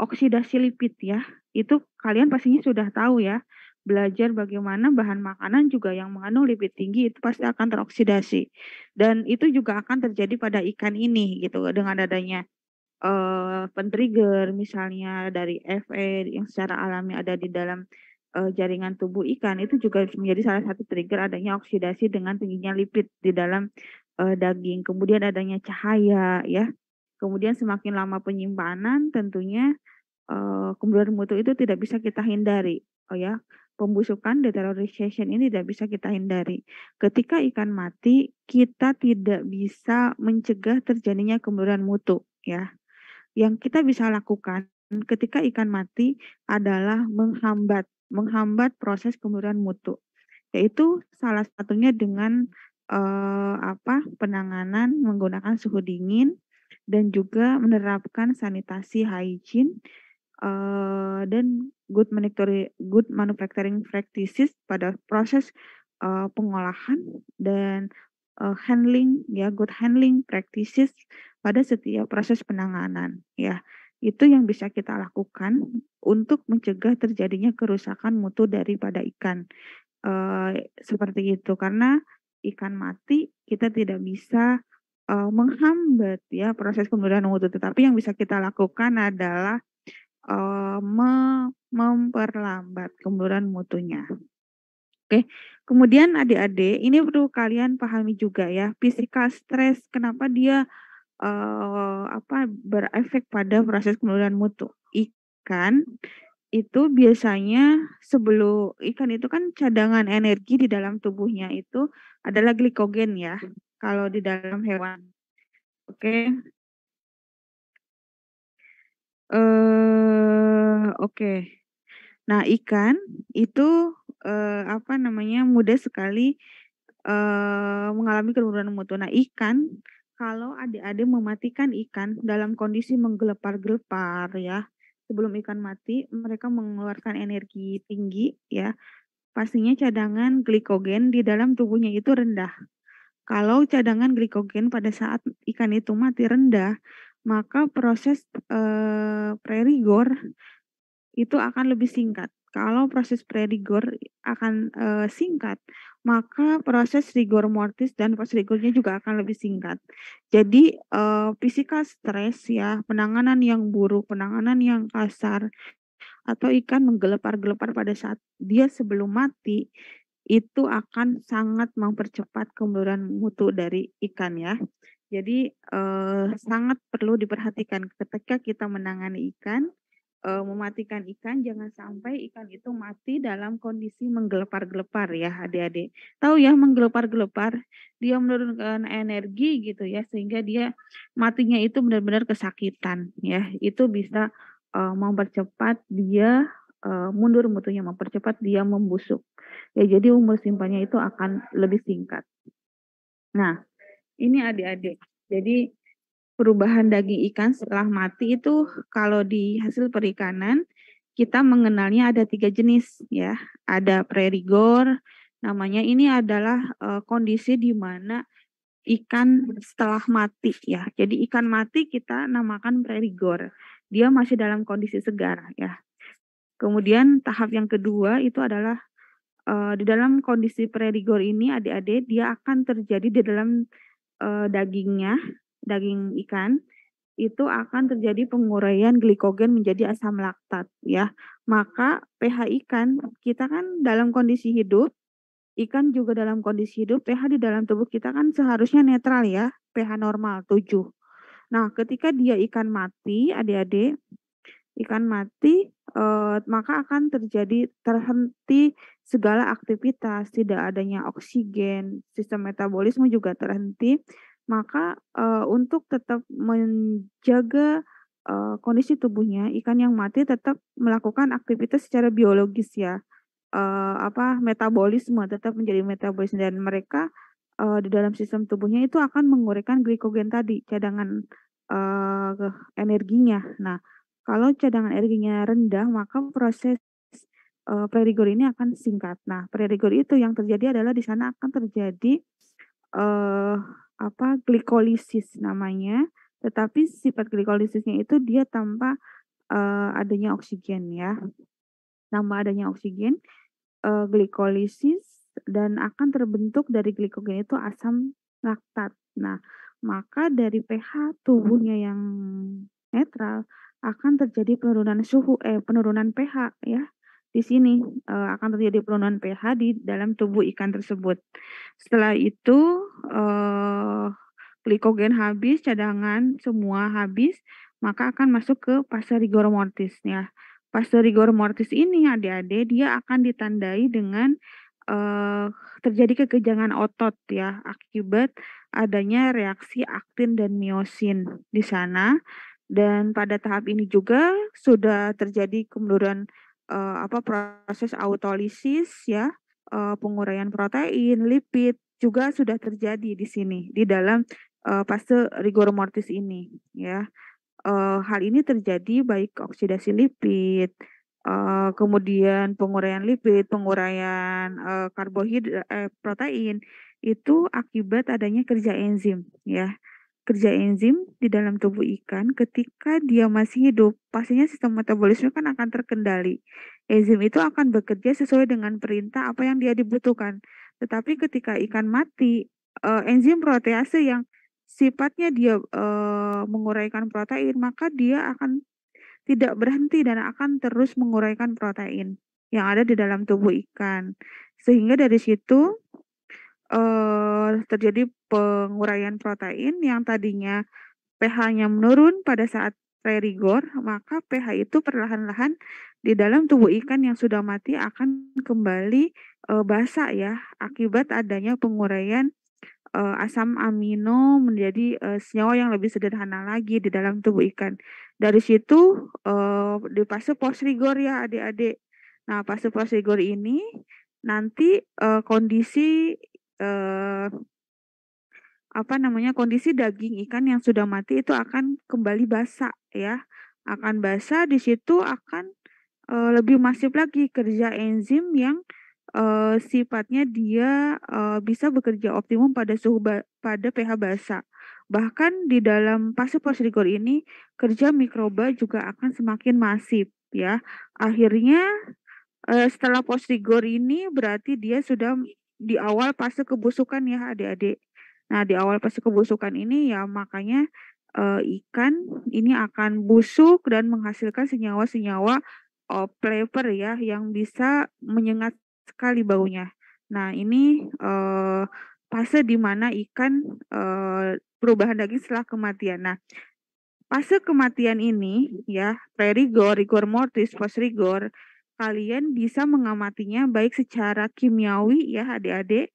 S1: oksidasi lipid ya, itu kalian pastinya sudah tahu ya, belajar bagaimana bahan makanan juga yang mengandung lipid tinggi itu pasti akan teroksidasi. Dan itu juga akan terjadi pada ikan ini gitu dengan adanya, pen-trigger misalnya dari Fe yang secara alami ada di dalam, jaringan tubuh ikan itu juga menjadi salah satu trigger adanya oksidasi dengan tingginya lipid di dalam, daging. Kemudian adanya cahaya ya, kemudian semakin lama penyimpanan tentunya kemudian mutu itu tidak bisa kita hindari, oh ya. pembusukan, deterioration ini tidak bisa kita hindari. Ketika ikan mati, kita tidak bisa mencegah terjadinya kemunduran mutu, ya. Yang kita bisa lakukan ketika ikan mati adalah menghambat proses kemunduran mutu, yaitu salah satunya dengan penanganan menggunakan suhu dingin dan juga menerapkan sanitasi hygiene dan good manufacturing practices pada proses pengolahan dan good handling practices pada setiap proses penanganan, ya. Itu yang bisa kita lakukan untuk mencegah terjadinya kerusakan mutu daripada ikan. Seperti itu, karena ikan mati kita tidak bisa menghambat ya proses kemunduran mutu, tetapi yang bisa kita lakukan adalah memperlambat kemunduran mutunya. Oke, kemudian adik-adik, ini perlu kalian pahami juga ya, physical stress, kenapa dia berefek pada proses kemunduran mutu. Ikan itu biasanya ikan itu kan cadangan energi di dalam tubuhnya itu adalah glikogen ya, kalau di dalam hewan. Oke. Oke. Nah, ikan itu mudah sekali mengalami kemunduran mutu. Nah, ikan kalau adik-adik mematikan ikan dalam kondisi menggelepar-gelepar ya, sebelum ikan mati mereka mengeluarkan energi tinggi ya, pastinya cadangan glikogen di dalam tubuhnya itu rendah. Kalau cadangan glikogen pada saat ikan itu mati rendah, maka proses pre-rigor itu akan lebih singkat. Kalau proses pre-rigor akan singkat, maka proses rigor mortis dan post rigornya juga akan lebih singkat. Jadi physical stress ya, penanganan yang buruk, penanganan yang kasar, atau ikan menggelepar-gelepar pada saat dia sebelum mati, itu akan sangat mempercepat kemunduran mutu dari ikan ya. Jadi sangat perlu diperhatikan ketika kita menangani ikan, mematikan ikan, jangan sampai ikan itu mati dalam kondisi menggelepar-gelepar ya adik-adik. Tahu ya menggelepar-gelepar, dia menurunkan energi gitu ya, sehingga dia matinya itu benar-benar kesakitan ya. Itu bisa mempercepat dia mundur mutunya, mempercepat dia membusuk. Ya, jadi umur simpannya itu akan lebih singkat. Nah, ini adik-adik. Jadi perubahan daging ikan setelah mati itu kalau di hasil perikanan kita mengenalnya ada 3 jenis ya. Ada pre-rigor, namanya ini adalah kondisi di mana ikan setelah mati ya. Jadi ikan mati kita namakan pre-rigor. Dia masih dalam kondisi segar ya. Kemudian tahap yang kedua itu adalah di dalam kondisi pre-rigor ini adik-adik dia akan terjadi di dalam dagingnya, daging ikan itu akan terjadi penguraian glikogen menjadi asam laktat ya. Maka pH ikan kita kan dalam kondisi hidup, ikan juga dalam kondisi hidup, pH di dalam tubuh kita kan seharusnya netral ya, pH normal 7. Nah, ketika dia ikan mati, adik-adik, ikan mati maka akan terhenti segala aktivitas, tidak adanya oksigen, sistem metabolisme juga terhenti. Maka untuk tetap menjaga kondisi tubuhnya, ikan yang mati tetap melakukan aktivitas secara biologis ya. Metabolisme tetap menjadi metabolisme dan mereka di dalam sistem tubuhnya itu akan menguraikan glikogen tadi, cadangan energinya. Nah, kalau cadangan energinya rendah, maka proses pre-rigor ini akan singkat. Nah, pre-rigor itu yang terjadi adalah di sana akan terjadi glikolisis namanya, tetapi sifat glikolisisnya itu dia tanpa adanya oksigen ya. Tanpa adanya oksigen, glikolisis dan akan terbentuk dari glikogen itu asam laktat. Nah, maka dari pH tubuhnya yang netral akan terjadi penurunan pH ya. Di sini akan terjadi penurunan pH di dalam tubuh ikan tersebut. Setelah itu glikogen habis, cadangan semua habis, maka akan masuk ke fase rigor mortis ya. Fase rigor mortis ini adik-adik dia akan ditandai dengan terjadi kekejangan otot ya akibat adanya reaksi aktin dan miosin di sana. Dan pada tahap ini juga sudah terjadi kemunduran proses autolisis ya, penguraian protein, lipid juga sudah terjadi di sini di dalam fase rigor mortis ini ya. Hal ini terjadi baik oksidasi lipid, kemudian penguraian lipid, penguraian protein itu akibat adanya kerja enzim ya. Kerja enzim di dalam tubuh ikan ketika dia masih hidup, pastinya sistem metabolisme kan akan terkendali. Enzim itu akan bekerja sesuai dengan perintah apa yang dia dibutuhkan. Tetapi ketika ikan mati, enzim protease yang sifatnya dia menguraikan protein, maka dia akan tidak berhenti dan akan terus menguraikan protein yang ada di dalam tubuh ikan. Sehingga dari situ terjadi penguraian protein yang tadinya pH-nya menurun pada saat pre-rigor, maka pH itu perlahan-lahan di dalam tubuh ikan yang sudah mati akan kembali basa ya akibat adanya penguraian asam amino menjadi senyawa yang lebih sederhana lagi di dalam tubuh ikan. Dari situ di fase post rigor ya adik-adik. Nah, fase post rigor ini nanti kondisi kondisi daging ikan yang sudah mati itu akan kembali basah ya. Akan basah, di situ akan lebih masif lagi kerja enzim yang sifatnya dia bisa bekerja optimum pada pada pH basah. Bahkan di dalam fase post rigor ini kerja mikroba juga akan semakin masif ya. Akhirnya setelah post rigor ini berarti dia sudah di awal fase kebusukan ya adik-adik. Nah, di awal fase kebusukan ini ya makanya ikan ini akan busuk dan menghasilkan senyawa-senyawa flavor ya yang bisa menyengat sekali baunya. Nah, ini fase di mana ikan perubahan daging setelah kematian. Nah, fase kematian ini ya, pre-rigor, rigor mortis, post rigor, kalian bisa mengamatinya baik secara kimiawi ya adik-adik.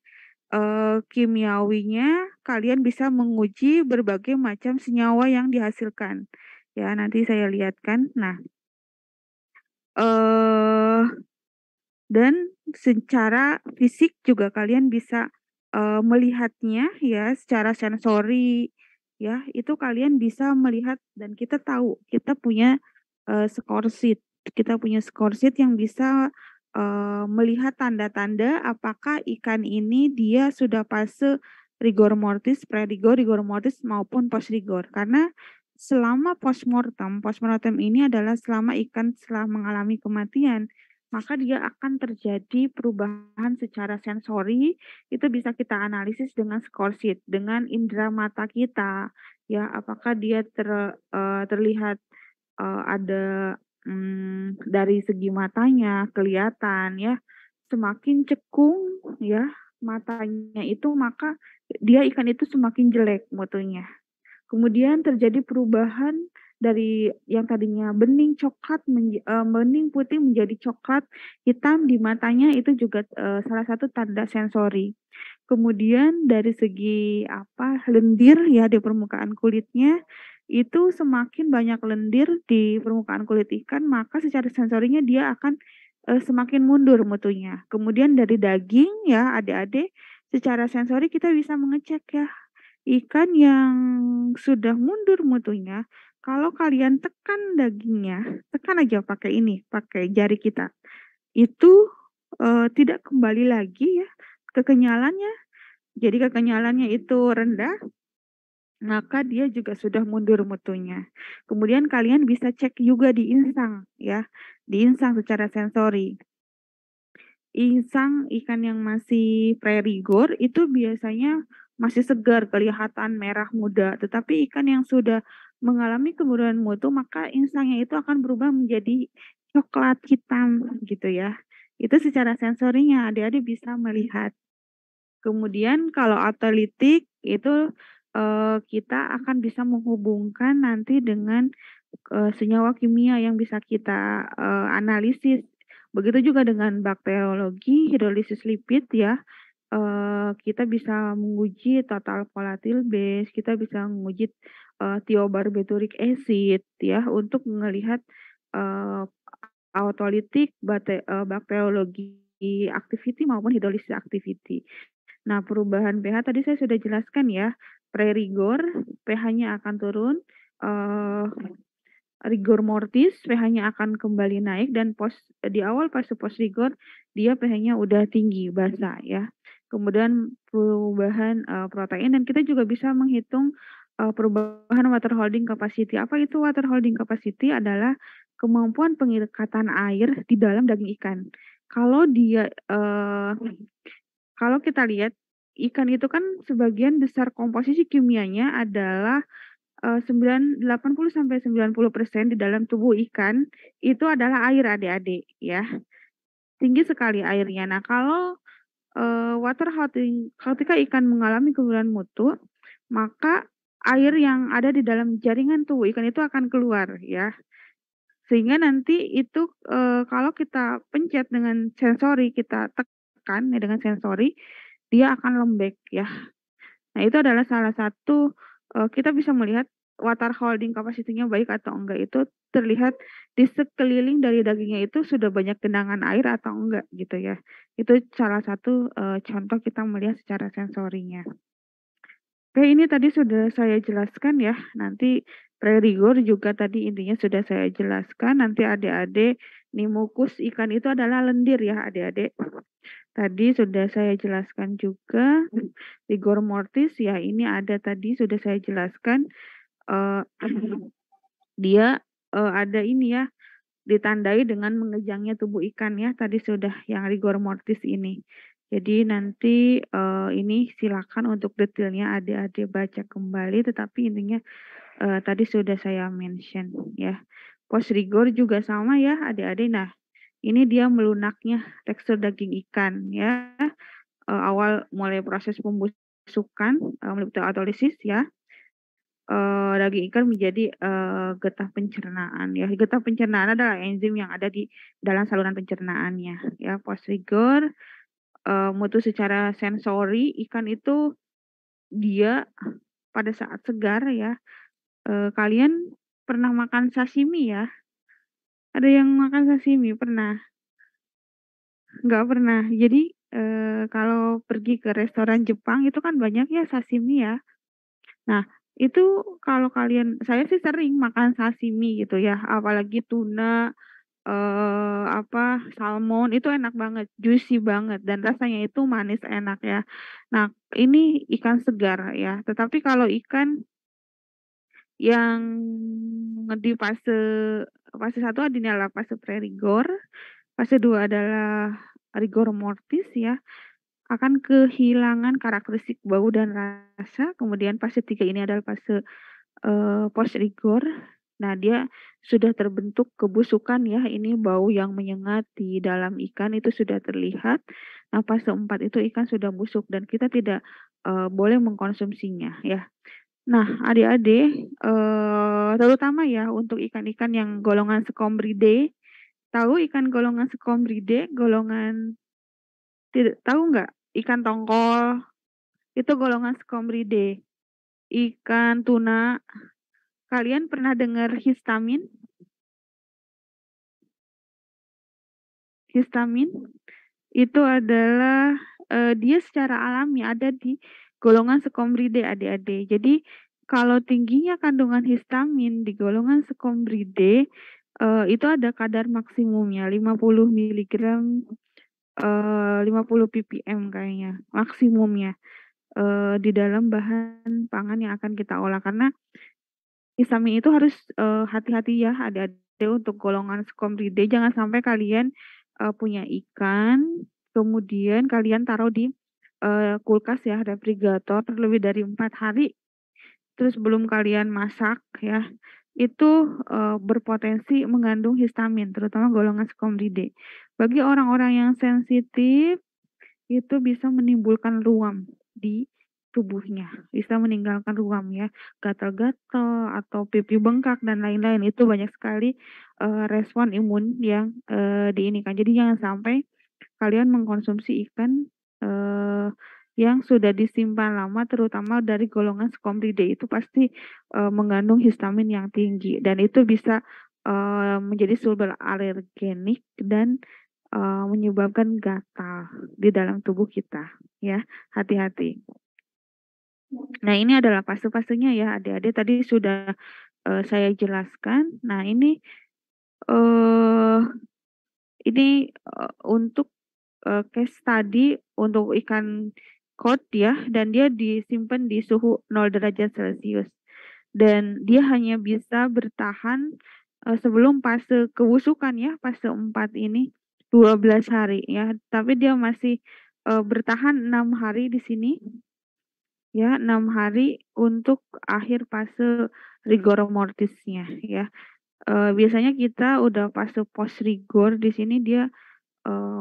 S1: Kimiawinya kalian bisa menguji berbagai macam senyawa yang dihasilkan. Ya, nanti saya lihatkan. Nah, dan secara fisik juga kalian bisa melihatnya ya secara sensori ya, itu kalian bisa melihat dan kita tahu kita punya score sheet. Kita punya score sheet yang bisa melihat tanda-tanda apakah ikan ini dia sudah fase rigor mortis, pre-rigor, rigor mortis maupun post rigor. Karena selama postmortem ini adalah selama ikan setelah mengalami kematian, maka dia akan terjadi perubahan secara sensori, itu bisa kita analisis dengan score sheet, dengan indera mata kita, ya apakah dia terlihat ada dari segi matanya kelihatan ya, semakin cekung ya matanya itu, maka dia ikan itu semakin jelek mutunya. Kemudian terjadi perubahan dari yang tadinya bening bening putih menjadi coklat hitam di matanya, itu juga salah satu tanda sensori. Kemudian dari segi lendir ya di permukaan kulitnya, itu semakin banyak lendir di permukaan kulit ikan, maka secara sensorinya dia akan semakin mundur mutunya. Kemudian dari daging ya adik-adik, secara sensori kita bisa mengecek ya ikan yang sudah mundur mutunya, kalau kalian tekan dagingnya, tekan aja pakai jari kita, itu tidak kembali lagi ya kekenyalannya. Jadi kekenyalannya itu rendah, maka dia juga sudah mundur mutunya. Kemudian kalian bisa cek juga di insang ya, di insang secara sensori. Insang ikan yang masih pre-rigor itu biasanya masih segar, kelihatan merah muda. Tetapi ikan yang sudah mengalami kemunduran mutu, maka insangnya itu akan berubah menjadi coklat hitam gitu ya. Itu secara sensorinya adik-adik bisa melihat. Kemudian kalau otolitik itu kita akan bisa menghubungkan nanti dengan, senyawa kimia yang bisa kita, analisis. Begitu juga dengan bakteriologi, hidrolisis lipid ya, kita bisa menguji total volatile base, kita bisa menguji, thiobarbiturate acid ya, untuk melihat, eee, autolytic bakteriologi activity maupun hidrolisis activity. Nah, perubahan pH tadi saya sudah jelaskan ya, pre-rigor pH-nya akan turun, eee, rigor mortis pH-nya akan kembali naik dan di awal fase post rigor dia pH-nya udah tinggi, basa ya. Kemudian perubahan, protein dan kita juga bisa menghitung, perubahan water holding capacity. Apa itu water holding capacity? Adalah kemampuan pengikatan air di dalam daging ikan. Kalau dia, kalau kita lihat, ikan itu kan sebagian besar komposisi kimianya adalah, 80 sampai 90% di dalam tubuh ikan, itu adalah air adik-adik ya, tinggi sekali airnya. Nah kalau, water holding ketika ikan mengalami penurunan mutu, maka air yang ada di dalam jaringan tubuh ikan itu akan keluar ya. Sehingga nanti itu, kalau kita pencet dengan sensori, kita tekan ya dengan sensori, dia akan lembek ya. Nah itu adalah salah satu, kita bisa melihat water holding capacity-nya baik atau enggak itu terlihat di sekeliling dari dagingnya itu sudah banyak genangan air atau enggak gitu ya. Itu salah satu, contoh kita melihat secara sensorinya. Oke, ini tadi sudah saya jelaskan ya, nanti pre-rigor juga tadi intinya sudah saya jelaskan, nanti adik-adik Nimokus ikan itu adalah lendir ya adik-adik. Tadi sudah saya jelaskan juga, rigor mortis ya ini ada tadi sudah saya jelaskan, eee, dia, ada ini ya, ditandai dengan mengejangnya tubuh ikan ya, tadi sudah yang rigor mortis ini. Jadi nanti, ini silakan untuk detailnya adik-adik baca kembali, tetapi intinya, tadi sudah saya mention ya. Post rigor juga sama ya adik-adik. Nah, ini dia melunaknya tekstur daging ikan ya, awal mulai proses pembusukan, meliputi autolisis ya. Daging ikan menjadi, getah pencernaan ya. Getah pencernaan adalah enzim yang ada di dalam saluran pencernaannya ya. Post rigor, mutu secara sensori ikan itu dia pada saat segar ya, kalian pernah makan sashimi ya? Ada yang makan sashimi pernah? Nggak pernah. Jadi, kalau pergi ke restoran Jepang itu kan banyak ya sashimi ya. Nah, itu kalau saya sih sering makan sashimi gitu ya, apalagi tuna, salmon itu enak banget, juicy banget dan rasanya itu manis enak ya. Nah, ini ikan segar ya, tetapi kalau ikan yang di fase 1 adalah fase pre-rigor, fase 2 adalah rigor mortis ya, akan kehilangan karakteristik bau dan rasa, kemudian fase 3 ini adalah fase post rigor. Nah, dia sudah terbentuk kebusukan ya, ini bau yang menyengat di dalam ikan itu sudah terlihat. Nah, fase 4 itu ikan sudah busuk dan kita tidak, boleh mengkonsumsinya ya. Nah, adik-adik, terutama ya untuk ikan-ikan yang golongan Scombridae, tahu ikan golongan Scombridae, tahu nggak? Ikan tongkol, itu golongan Scombridae. Ikan tuna, kalian pernah dengar histamin? Histamin itu adalah, dia secara alami ada di golongan Scombridae adik-adik. Jadi kalau tingginya kandungan histamin di golongan Scombridae, itu ada kadar maksimumnya 50 miligram, 50 ppm kayaknya maksimumnya, di dalam bahan pangan yang akan kita olah. Karena histamin itu harus, hati-hati ya adik-adik untuk golongan Scombridae, jangan sampai kalian, punya ikan, kemudian kalian taruh di, kulkas ya, refrigerator lebih dari 4 hari, terus belum kalian masak ya, itu, berpotensi mengandung histamin, terutama golongan Scombridae. Bagi orang-orang yang sensitif, itu bisa menimbulkan ruam di tubuhnya, bisa meninggalkan ruam ya, gatal-gatal atau pipi bengkak dan lain-lain. Itu banyak sekali, respon imun yang, diinikan. Jadi jangan sampai kalian mengkonsumsi ikan, yang sudah disimpan lama terutama dari golongan Scombridea itu pasti, mengandung histamin yang tinggi dan itu bisa, menjadi sumber alergenik dan, menyebabkan gatal di dalam tubuh kita ya, hati-hati. Nah ini adalah fase-fasenya ya adik-adik tadi sudah, saya jelaskan. Nah eee, untuk case study untuk ikan kod ya, dan dia disimpan di suhu 0 derajat Celcius. Dan dia hanya bisa bertahan, sebelum fase kewusukan ya, fase 4 ini 12 hari ya, tapi dia masih, bertahan 6 hari di sini, ya 6 hari untuk akhir fase rigor mortisnya ya. Biasanya kita udah fase post rigor di sini dia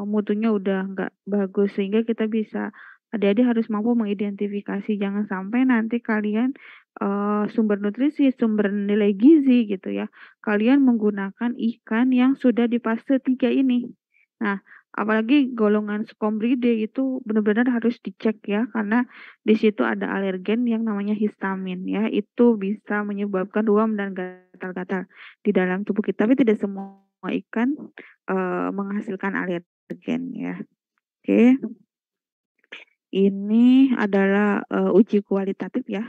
S1: mutunya udah nggak bagus sehingga kita bisa adik-adik harus mampu mengidentifikasi jangan sampai nanti kalian, sumber nutrisi, sumber nilai gizi gitu ya, kalian menggunakan ikan yang sudah di fase 3 ini. Nah, apalagi golongan Scombridea itu benar-benar harus dicek ya karena di situ ada alergen yang namanya histamin ya, itu bisa menyebabkan ruam dan gatal-gatal di dalam tubuh kita, tapi tidak semua ikan menghasilkan alergen ya. Oke, ini adalah, uji kualitatif ya,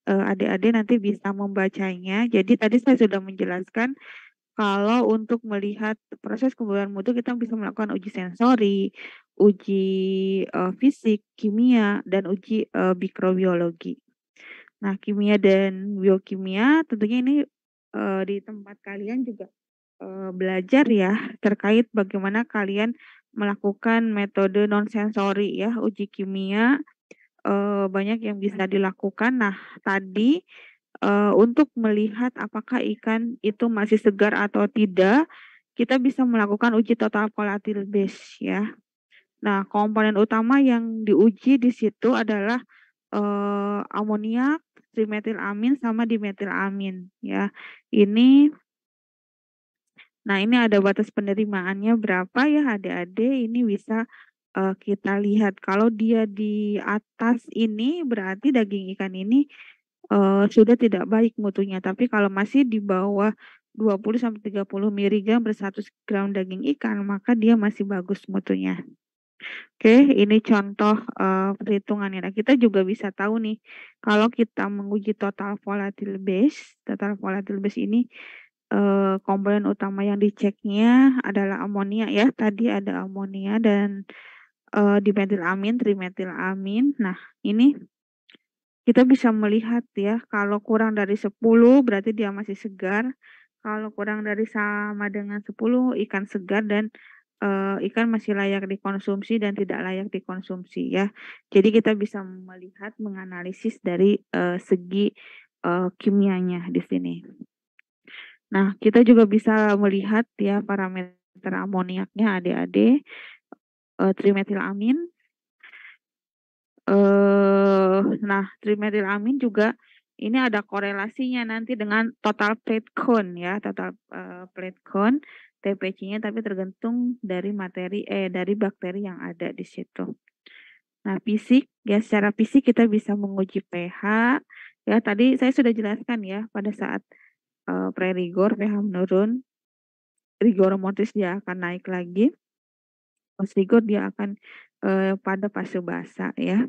S1: adik-adik nanti bisa membacanya. Jadi tadi saya sudah menjelaskan kalau untuk melihat proses pembuahan mutu kita bisa melakukan uji sensori, uji, fisik, kimia, dan uji, mikrobiologi. Nah, kimia dan biokimia tentunya ini, di tempat kalian juga belajar ya terkait bagaimana kalian melakukan metode non sensori ya, uji kimia, banyak yang bisa dilakukan. Nah, tadi, untuk melihat apakah ikan itu masih segar atau tidak, kita bisa melakukan uji total volatil base ya. Nah, komponen utama yang diuji di situ adalah, amoniak, trimetilamin, sama dimetilamin ya. Ini Nah, ini ada batas penerimaannya berapa ya adik-adik, ini bisa, kita lihat. Kalau dia di atas ini berarti daging ikan ini, sudah tidak baik mutunya, tapi kalau masih di bawah 20 sampai 30 miligram per 100 gram daging ikan, maka dia masih bagus mutunya. Oke, ini contoh, perhitungannya. Nah, kita juga bisa tahu nih, kalau kita menguji total volatil base ini komponen utama yang diceknya adalah amonia ya, tadi ada amonia dan, dimetilamin, trimetilamin. Nah, ini kita bisa melihat ya, kalau kurang dari 10 berarti dia masih segar, kalau kurang dari sama dengan 10 ikan segar dan, ikan masih layak dikonsumsi dan tidak layak dikonsumsi ya. Jadi kita bisa melihat, menganalisis dari, segi, kimianya di sini. Nah, kita juga bisa melihat ya parameter amoniaknya adik-adik, trimetilamin. Nah, trimetilamin juga ini ada korelasinya nanti dengan total plate count ya, total, plate count, TPC-nya tapi tergantung dari dari bakteri yang ada di situ. Nah, fisik, ya secara fisik kita bisa menguji pH, ya tadi saya sudah jelaskan ya pada saat, pre-rigor pH menurun, rigor mortis dia akan naik lagi, post rigor dia akan, pada fase basa ya.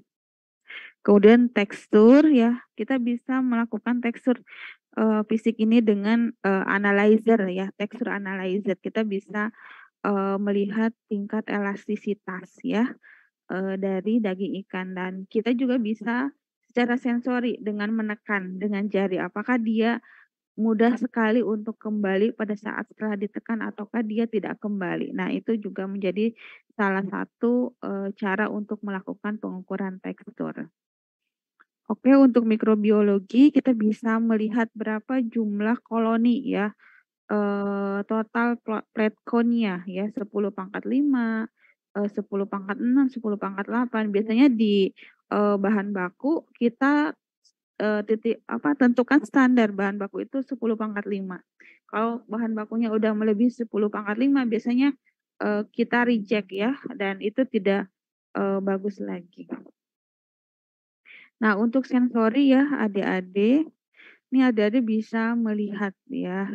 S1: Kemudian tekstur ya, kita bisa melakukan tekstur, fisik ini dengan, analyzer ya, tekstur analyzer. Kita bisa, melihat tingkat elastisitas ya, dari daging ikan dan kita juga bisa secara sensori dengan menekan dengan jari, apakah dia mudah sekali untuk kembali pada saat setelah ditekan ataukah dia tidak kembali. Nah, itu juga menjadi salah satu, cara untuk melakukan pengukuran tekstur. Oke, untuk mikrobiologi kita bisa melihat berapa jumlah koloni ya, total plate count-nya ya 10 pangkat 5, 10⁻6, 10⁻8. Biasanya di, bahan baku kita, tentukan standar bahan baku itu 10⁻5. Kalau bahan bakunya udah melebihi 10⁻5 biasanya, kita reject ya, dan itu tidak, bagus lagi. Nah, untuk sensori ya adik-adik, ini adik-adik bisa melihat ya,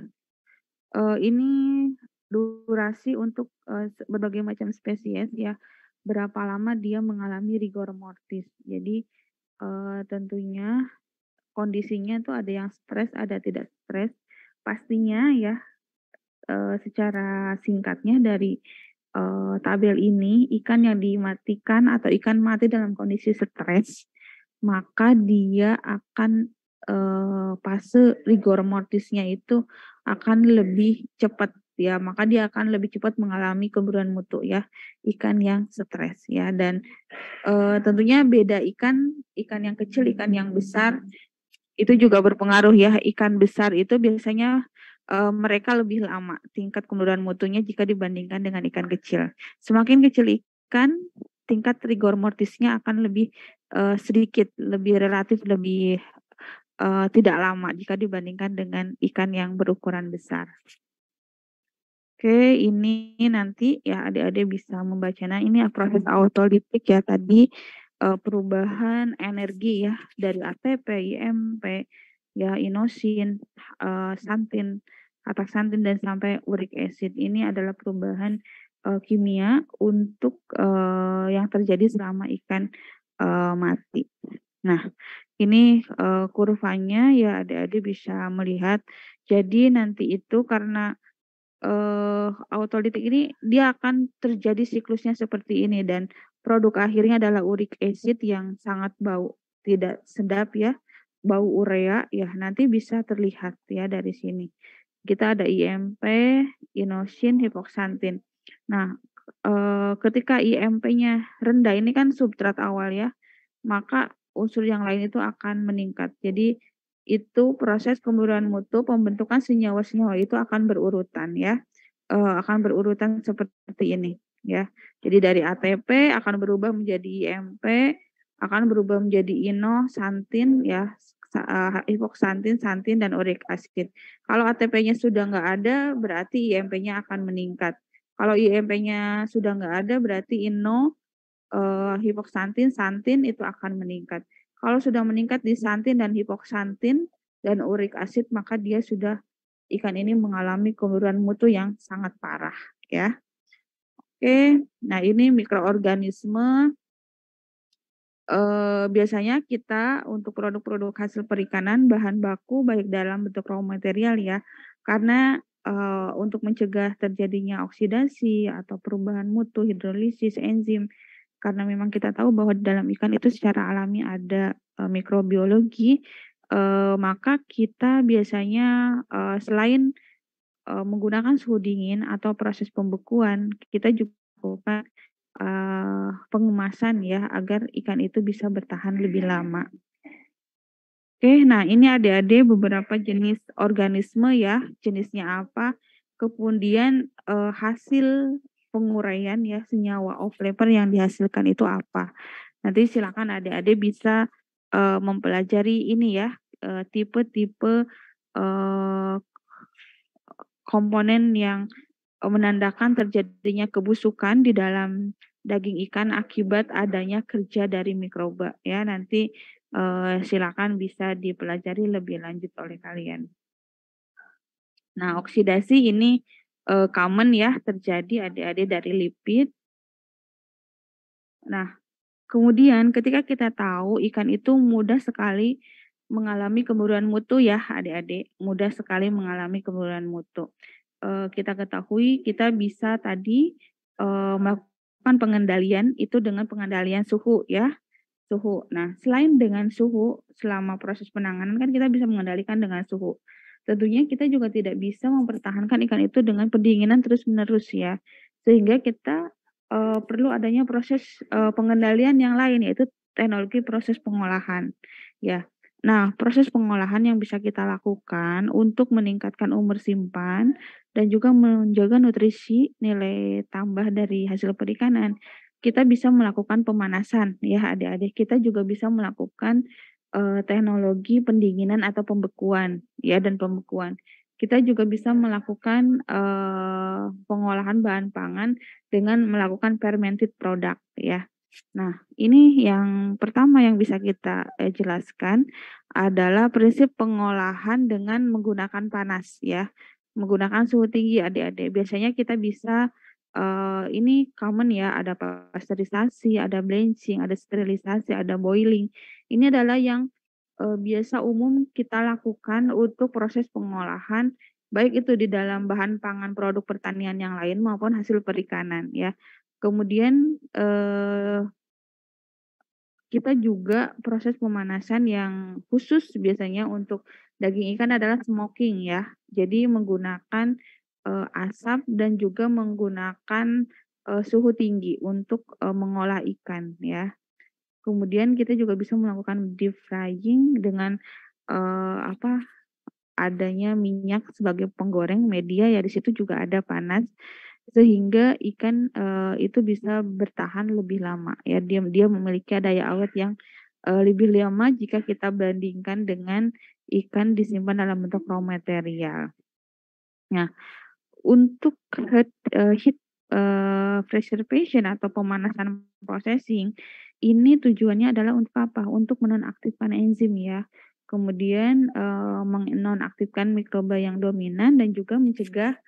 S1: ini durasi untuk, berbagai macam spesies ya, berapa lama dia mengalami rigor mortis. Jadi, tentunya kondisinya tuh ada yang stres, ada tidak stres. Pastinya ya, secara singkatnya dari, tabel ini, ikan yang dimatikan atau ikan mati dalam kondisi stres, maka dia akan, fase rigor mortisnya itu akan lebih cepat ya, maka dia akan lebih cepat mengalami keburuan mutu ya, ikan yang stres ya. Dan, tentunya beda ikan yang kecil, ikan yang besar, itu juga berpengaruh ya. Ikan besar itu biasanya, mereka lebih lama tingkat kemudahan mutunya jika dibandingkan dengan ikan kecil. Semakin kecil ikan, tingkat rigor mortisnya akan lebih, sedikit, lebih relatif lebih, tidak lama jika dibandingkan dengan ikan yang berukuran besar. Oke, ini nanti ya adik-adik bisa membaca. Nah, ini proses autolitik ya tadi, perubahan energi ya dari ATP, IMP, ya inosin, santin, ataksantin dan sampai uric acid. Ini adalah perubahan, kimia untuk, yang terjadi selama ikan, mati. Nah, ini, kurvanya ya adik-adik bisa melihat. Jadi nanti itu karena autolitik ini dia akan terjadi siklusnya seperti ini dan produk akhirnya adalah uric acid yang sangat bau, tidak sedap ya, bau urea ya, nanti bisa terlihat ya dari sini. Kita ada IMP, inosin, hipoksantin. Nah, ketika IMP-nya rendah ini kan substrat awal ya, maka unsur yang lain itu akan meningkat. Jadi itu proses kemudahan mutu pembentukan senyawa-senyawa itu akan berurutan ya, akan berurutan seperti ini ya. Jadi dari ATP akan berubah menjadi IMP, akan berubah menjadi inosantin ya, hipoksantin, santin dan uric acid. Kalau ATP-nya sudah nggak ada berarti IMP-nya akan meningkat. Kalau IMP-nya sudah nggak ada berarti hipoksantin, santin itu akan meningkat. Kalau sudah meningkat di santin dan hipoksantin dan uric acid, maka dia sudah ikan ini mengalami kemudahan mutu yang sangat parah ya. Oke, nah ini mikroorganisme, biasanya kita untuk produk-produk hasil perikanan bahan baku baik dalam bentuk raw material ya, karena, untuk mencegah terjadinya oksidasi atau perubahan mutu, hidrolisis, enzim, karena memang kita tahu bahwa di dalam ikan itu secara alami ada, mikrobiologi, maka kita biasanya, selain, menggunakan suhu dingin atau proses pembekuan, kita juga melakukan, pengemasan ya agar ikan itu bisa bertahan lebih lama. Oke, nah ini adik-adik beberapa jenis organisme ya, jenisnya apa, kemudian, hasil penguraian ya senyawa off flavor yang dihasilkan itu apa. Nanti silakan adik-adik bisa, mempelajari ini ya, tipe-tipe, eee, komponen yang, menandakan terjadinya kebusukan di dalam daging ikan akibat adanya kerja dari mikroba ya. Nanti, silakan bisa dipelajari lebih lanjut oleh kalian. Nah, oksidasi ini, common ya terjadi adik-adik dari lipid. Nah, kemudian ketika kita tahu ikan itu mudah sekali mengalami kemudahan mutu ya adik-adik, mudah sekali mengalami kemudahan mutu. Kita ketahui kita bisa tadi, melakukan pengendalian itu dengan pengendalian suhu ya, suhu. Nah, selain dengan suhu, selama proses penanganan kan kita bisa mengendalikan dengan suhu. Tentunya kita juga tidak bisa mempertahankan ikan itu dengan pendinginan terus-menerus ya. Sehingga kita, perlu adanya proses, pengendalian yang lain yaitu teknologi proses pengolahan, ya. Nah, proses pengolahan yang bisa kita lakukan untuk meningkatkan umur simpan dan juga menjaga nutrisi nilai tambah dari hasil perikanan, kita bisa melakukan pemanasan ya adik-adik. Kita juga bisa melakukan, teknologi pendinginan atau pembekuan ya dan pembekuan. Kita juga bisa melakukan, pengolahan bahan pangan dengan melakukan fermented product ya. Nah, ini yang pertama yang bisa kita, jelaskan adalah prinsip pengolahan dengan menggunakan panas ya, menggunakan suhu tinggi adik-adik. Biasanya kita bisa, ini common ya, ada pasteurisasi, ada blanching, ada sterilisasi, ada boiling. Ini adalah yang, biasa umum kita lakukan untuk proses pengolahan, baik itu di dalam bahan pangan produk pertanian yang lain maupun hasil perikanan ya. Kemudian, kita juga proses pemanasan yang khusus biasanya untuk daging ikan adalah smoking ya. Jadi menggunakan, asap dan juga menggunakan, suhu tinggi untuk, mengolah ikan ya. Kemudian kita juga bisa melakukan deep frying dengan, apa, adanya minyak sebagai penggoreng media ya, di situ juga ada panas, sehingga ikan, itu bisa bertahan lebih lama ya, dia dia memiliki daya awet yang, lebih lama jika kita bandingkan dengan ikan disimpan dalam bentuk raw material. Nah, untuk heat preservation atau pemanasan processing, ini tujuannya adalah untuk apa? Untuk menonaktifkan enzim ya. Kemudian, menonaktifkan mikroba yang dominan dan juga mencegah,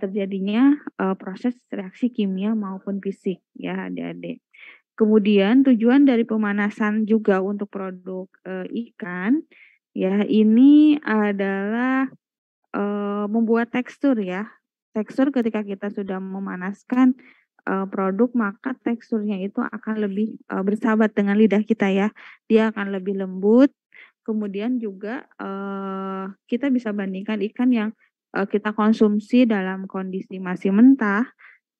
S1: terjadinya, proses reaksi kimia maupun fisik ya adik-adik. Kemudian tujuan dari pemanasan juga untuk produk, ikan, ya ini adalah membuat tekstur ya. Tekstur ketika kita sudah memanaskan, produk maka teksturnya itu akan lebih, bersahabat dengan lidah kita ya. Dia akan lebih lembut, kemudian juga, kita bisa bandingkan ikan yang, kita konsumsi dalam kondisi masih mentah,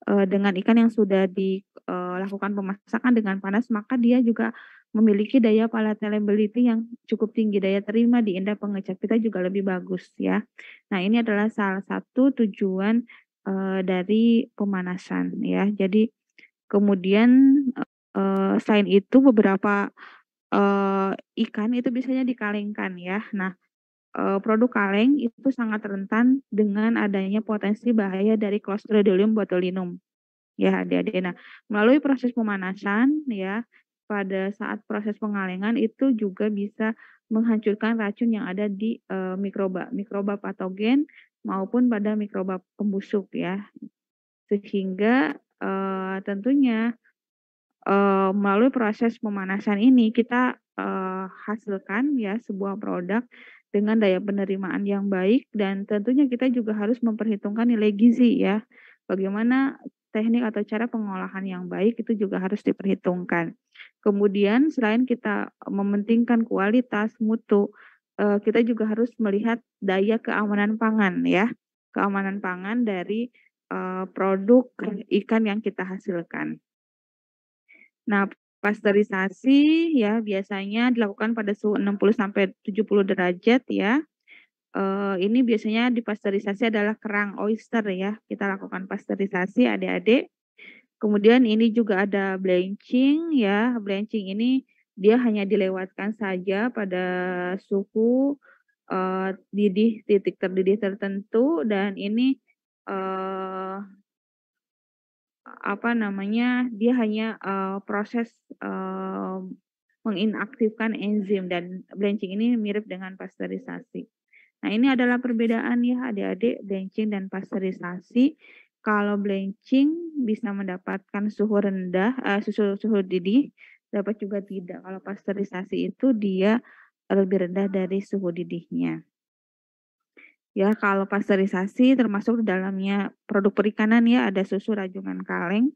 S1: dengan ikan yang sudah dilakukan pemasakan dengan panas, maka dia juga memiliki daya palatability yang cukup tinggi, daya terima di indah pengecap kita juga lebih bagus ya. Nah, ini adalah salah satu tujuan, dari pemanasan ya. Jadi kemudian, selain itu beberapa, ikan itu biasanya dikalengkan ya. Nah, produk kaleng itu sangat rentan dengan adanya potensi bahaya dari Clostridium botulinum. Ya, adik-adik. Nah, melalui proses pemanasan ya, pada saat proses pengalengan itu juga bisa menghancurkan racun yang ada di, mikroba mikroba patogen maupun pada mikroba pembusuk ya. Sehingga, tentunya, melalui proses pemanasan ini kita, hasilkan ya sebuah produk dengan daya penerimaan yang baik dan tentunya kita juga harus memperhitungkan nilai gizi ya. Bagaimana teknik atau cara pengolahan yang baik itu juga harus diperhitungkan. Kemudian selain kita mementingkan kualitas, mutu, kita juga harus melihat daya keamanan pangan ya. Keamanan pangan dari, produk ikan yang kita hasilkan. Nah, pasteurisasi ya biasanya dilakukan pada suhu 60 sampai 70 derajat ya. Ini biasanya dipasteurisasi adalah kerang oyster ya, kita lakukan pasteurisasi adik-adik. Kemudian ini juga ada blanching ya, blanching ini dia hanya dilewatkan saja pada suhu, didih titik terdidih tertentu dan ini, eee apa namanya, dia hanya, proses, menginaktifkan enzim dan blanching ini mirip dengan pasteurisasi. Nah, ini adalah perbedaan ya adik-adik, blanching dan pasteurisasi. Kalau blanching bisa mendapatkan suhu rendah, suhu didih, dapat juga tidak. Kalau pasteurisasi itu dia lebih rendah dari suhu didihnya. Ya, kalau pasteurisasi termasuk di dalamnya produk perikanan ya, ada susu rajungan kaleng.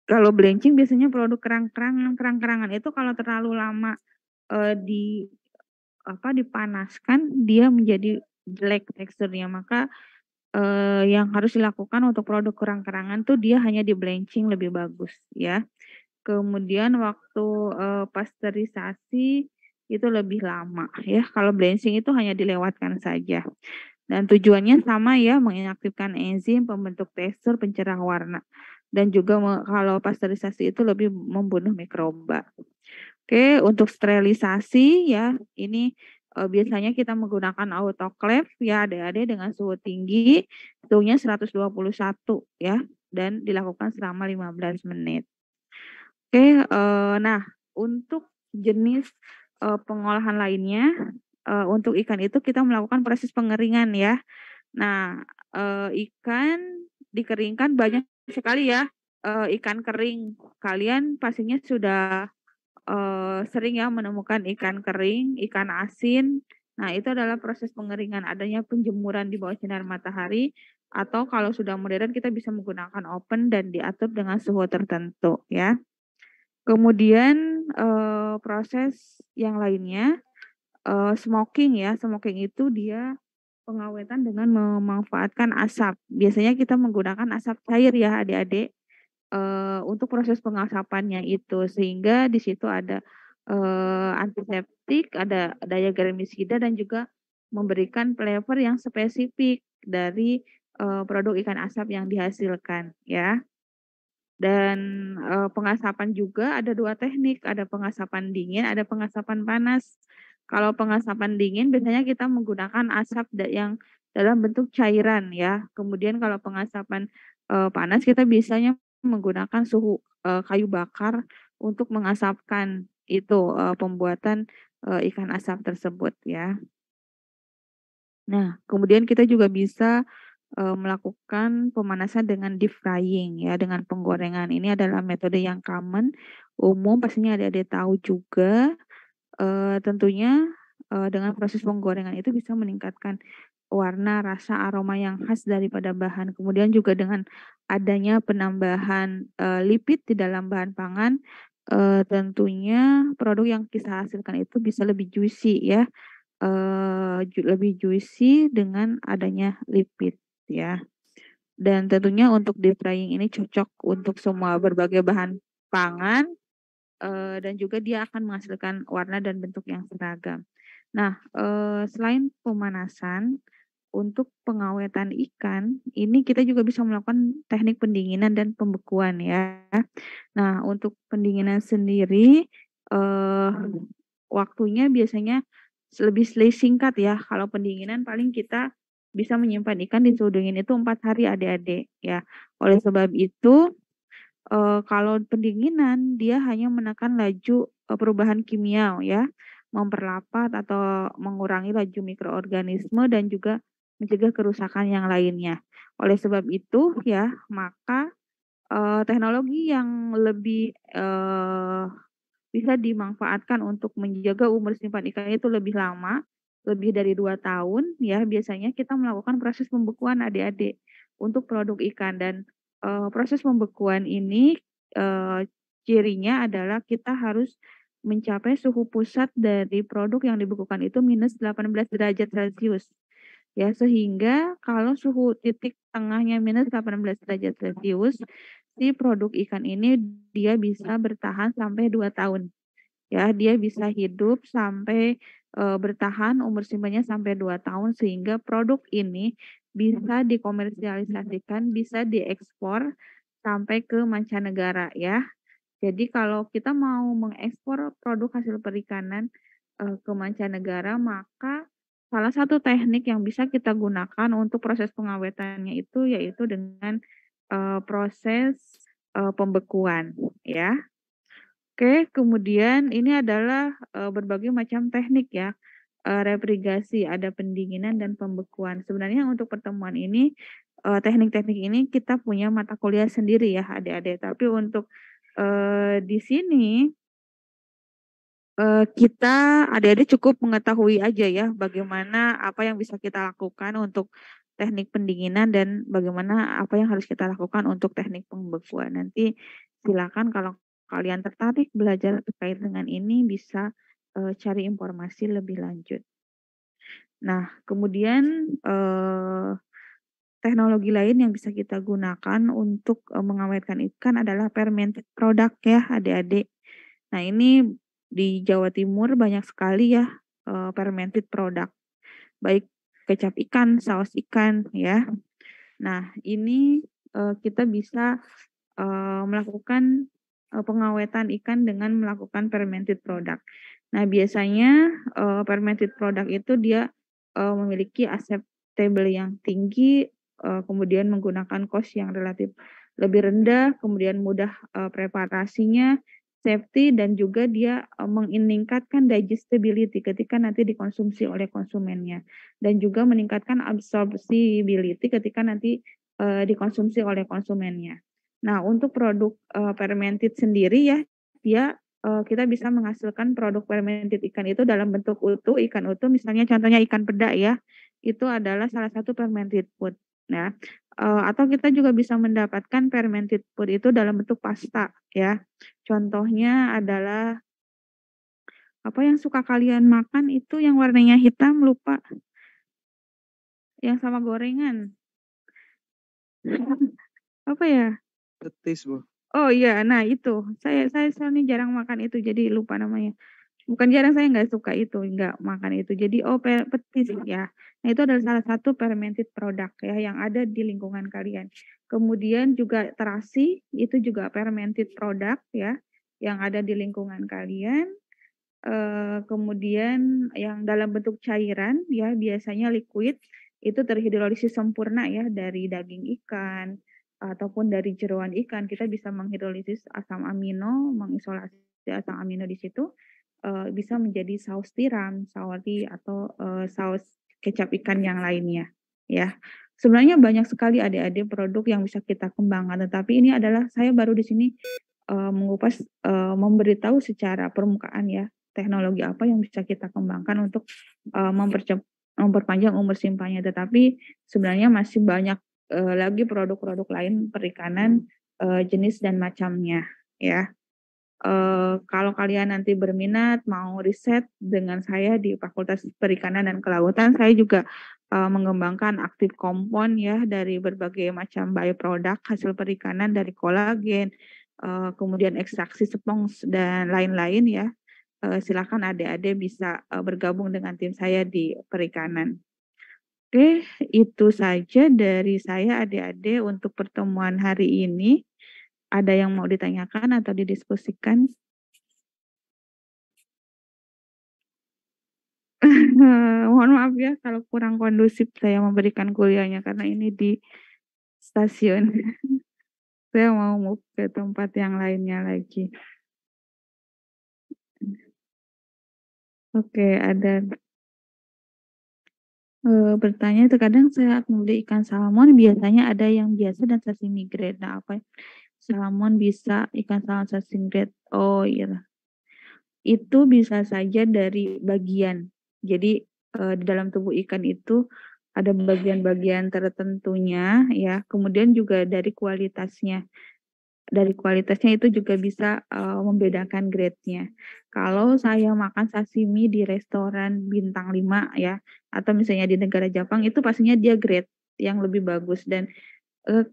S1: Kalau blanching biasanya produk kerang-kerangan. Kerang-kerangan itu kalau terlalu lama, di apa, dipanaskan, dia menjadi jelek teksturnya. Maka, yang harus dilakukan untuk produk kerang-kerangan tuh dia hanya di-blanching lebih bagus ya. Kemudian waktu, pasteurisasi itu lebih lama ya. Kalau blanching itu hanya dilewatkan saja. Dan tujuannya sama ya, mengaktifkan enzim pembentuk tekstur pencerah warna. Dan juga kalau pasteurisasi itu lebih membunuh mikroba. Oke, untuk sterilisasi ya, ini biasanya kita menggunakan autoclave ya adik-adik dengan suhu tinggi, suhunya 121 ya, dan dilakukan selama 15 menit. Oke, nah untuk jenis pengolahan lainnya, untuk ikan itu kita melakukan proses pengeringan ya. Nah, ikan dikeringkan banyak sekali ya, ikan kering. Kalian pastinya sudah sering ya menemukan ikan kering, ikan asin. Nah, itu adalah proses pengeringan, adanya penjemuran di bawah sinar matahari, atau kalau sudah modern kita bisa menggunakan oven dan diatur dengan suhu tertentu ya. Kemudian proses yang lainnya, smoking ya. Smoking itu dia pengawetan dengan memanfaatkan asap. Biasanya kita menggunakan asap cair ya adik-adik, untuk proses pengasapannya itu. Sehingga di situ ada antiseptik, ada daya germisida dan juga memberikan flavor yang spesifik dari produk ikan asap yang dihasilkan ya. Dan pengasapan juga ada 2 teknik, ada pengasapan dingin, ada pengasapan panas. Kalau pengasapan dingin biasanya kita menggunakan asap yang dalam bentuk cairan ya. Kemudian kalau pengasapan panas kita biasanya menggunakan suhu kayu bakar untuk mengasapkan itu pembuatan ikan asap tersebut ya. Nah, kemudian kita juga bisa melakukan pemanasan dengan deep frying ya, dengan penggorengan. Ini adalah metode yang common, umum, pastinya adik-adik tahu juga. Tentunya dengan proses penggorengan itu bisa meningkatkan warna, rasa, aroma yang khas daripada bahan. Kemudian juga dengan adanya penambahan lipid di dalam bahan pangan, tentunya produk yang kita hasilkan itu bisa lebih juicy ya, lebih juicy dengan adanya lipid ya. Dan tentunya untuk deep frying ini cocok untuk semua berbagai bahan pangan, dan juga dia akan menghasilkan warna dan bentuk yang seragam. Nah, selain pemanasan, untuk pengawetan ikan, ini kita juga bisa melakukan teknik pendinginan dan pembekuan ya. Nah, untuk pendinginan sendiri, waktunya biasanya lebih singkat ya. Kalau pendinginan paling kita bisa menyimpan ikan di suhu dingin itu 4 hari adik-adik ya. Oleh sebab itu, kalau pendinginan dia hanya menekan laju perubahan kimia ya, memperlambat atau mengurangi laju mikroorganisme dan juga mencegah kerusakan yang lainnya. Oleh sebab itu ya, maka teknologi yang lebih bisa dimanfaatkan untuk menjaga umur simpan ikan itu lebih lama, lebih dari 2 tahun ya, biasanya kita melakukan proses pembekuan adik-adik untuk produk ikan. Dan proses pembekuan ini cirinya adalah kita harus mencapai suhu pusat dari produk yang dibekukan itu minus 18 derajat Celcius. Ya, sehingga kalau suhu titik tengahnya minus 18 derajat Celcius, si produk ikan ini dia bisa bertahan sampai 2 tahun. Ya, dia bisa hidup sampai bertahan umur simpannya sampai 2 tahun sehingga produk ini bisa dikomersialisasikan, bisa diekspor sampai ke mancanegara ya. Jadi kalau kita mau mengekspor produk hasil perikanan ke mancanegara, maka salah satu teknik yang bisa kita gunakan untuk proses pengawetannya itu yaitu dengan proses pembekuan ya. Oke, kemudian ini adalah berbagai macam teknik ya, refrigerasi, ada pendinginan dan pembekuan. Sebenarnya untuk pertemuan ini teknik-teknik ini kita punya mata kuliah sendiri ya adik-adik. Tapi untuk di sini kita adik-adik cukup mengetahui aja ya bagaimana apa yang bisa kita lakukan untuk teknik pendinginan dan bagaimana apa yang harus kita lakukan untuk teknik pembekuan. Nanti silakan kalau kalian tertarik belajar terkait dengan ini bisa cari informasi lebih lanjut. Nah, kemudian teknologi lain yang bisa kita gunakan untuk mengawetkan ikan adalah fermented product ya adik-adik. Nah, ini di Jawa Timur banyak sekali ya fermented product, baik kecap ikan, saus ikan ya. Nah, ini kita bisa melakukan pengawetan ikan dengan melakukan fermented product. Nah, biasanya fermented product itu dia memiliki acceptable yang tinggi, kemudian menggunakan cost yang relatif lebih rendah, kemudian mudah preparasinya, safety, dan juga dia meningkatkan digestibility ketika nanti dikonsumsi oleh konsumennya, dan juga meningkatkan absorptibility ketika nanti dikonsumsi oleh konsumennya. Nah, untuk produk fermented sendiri ya, dia kita bisa menghasilkan produk fermented ikan itu dalam bentuk utuh, ikan utuh, misalnya contohnya ikan peda ya, itu adalah salah satu fermented food. Nah, atau kita juga bisa mendapatkan fermented food itu dalam bentuk pasta ya. Contohnya adalah apa yang suka kalian makan itu yang warnanya hitam, lupa, yang sama gorengan. Apa ya?
S2: Petis, Bu.
S1: Oh iya, nah itu. Saya soalnya jarang makan itu, jadi lupa namanya. Bukan jarang, saya nggak suka itu, nggak makan itu. Jadi petis ya. Nah, itu adalah salah satu fermented product ya yang ada di lingkungan kalian. Kemudian juga terasi, itu juga fermented product ya yang ada di lingkungan kalian. Kemudian yang dalam bentuk cairan ya, biasanya liquid, itu terhidrolisis sempurna ya dari daging ikan ataupun dari jeroan ikan. Kita bisa menghidrolisis asam amino, mengisolasi asam amino di situ, bisa menjadi saus tiram, saori, atau saus kecap ikan yang lainnya ya. Sebenarnya banyak sekali adik-adik produk yang bisa kita kembangkan, tetapi ini adalah saya baru di sini mengupas, memberitahu secara permukaan ya, teknologi apa yang bisa kita kembangkan untuk memperpanjang umur simpannya. Tetapi sebenarnya masih banyak lagi produk-produk lain perikanan jenis dan macamnya ya. Kalau kalian nanti berminat mau riset dengan saya di Fakultas Perikanan dan Kelautan, saya juga mengembangkan aktif kompon ya dari berbagai macam byproduct hasil perikanan, dari kolagen, kemudian ekstraksi spons dan lain-lain ya. Silakan adik-adik bisa bergabung dengan tim saya di perikanan. Oke, itu saja dari saya adik-adik untuk pertemuan hari ini. Ada yang mau ditanyakan atau didiskusikan? Mohon maaf ya kalau kurang kondusif saya memberikan kuliahnya karena ini di stasiun. Saya mau move ke tempat yang lainnya lagi. Oke, ada bertanya, terkadang saya membeli ikan salmon, biasanya ada yang biasa dan sashimi grade. Nah, apa salmon bisa, ikan salmon sashimi grade? Oh iya, itu bisa saja dari bagian. Jadi di dalam tubuh ikan itu ada bagian-bagian tertentunya ya, kemudian juga dari kualitasnya. Dari kualitasnya itu juga bisa membedakan grade-nya. Kalau saya makan sashimi di restoran bintang 5 ya, atau misalnya di negara Jepang, itu pastinya dia grade yang lebih bagus, dan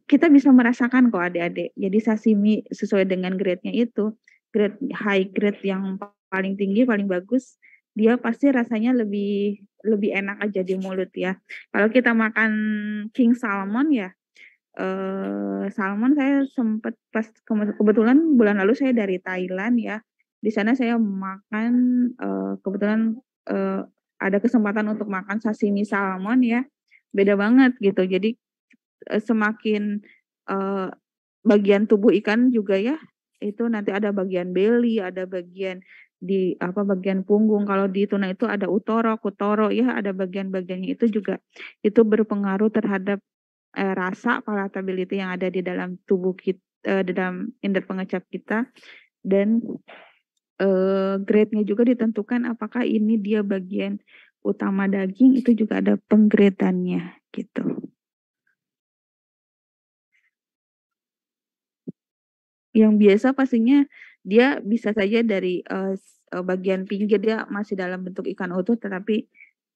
S1: kita bisa merasakan kok adik-adik. Jadi sashimi sesuai dengan grade-nya itu, grade high grade yang paling tinggi, paling bagus, dia pasti rasanya lebih lebih enak aja di mulut ya. Kalau kita makan king salmon ya, salmon saya sempat pas kebetulan bulan lalu saya dari Thailand ya. Di sana saya makan kebetulan ada kesempatan untuk makan sashimi salmon ya. Beda banget gitu. Jadi semakin bagian tubuh ikan juga ya, itu nanti ada bagian belly, ada bagian di bagian punggung. Kalau di tuna itu ada utoro, kutoro ya, ada bagian-bagiannya itu juga. Itu berpengaruh terhadap rasa palatability yang ada di dalam tubuh kita, di dalam indera pengecap kita, dan grade-nya juga ditentukan apakah ini dia bagian utama daging, itu juga ada penggradannya gitu. Yang biasa pastinya dia bisa saja dari bagian pinggir dia masih dalam bentuk ikan utuh, tetapi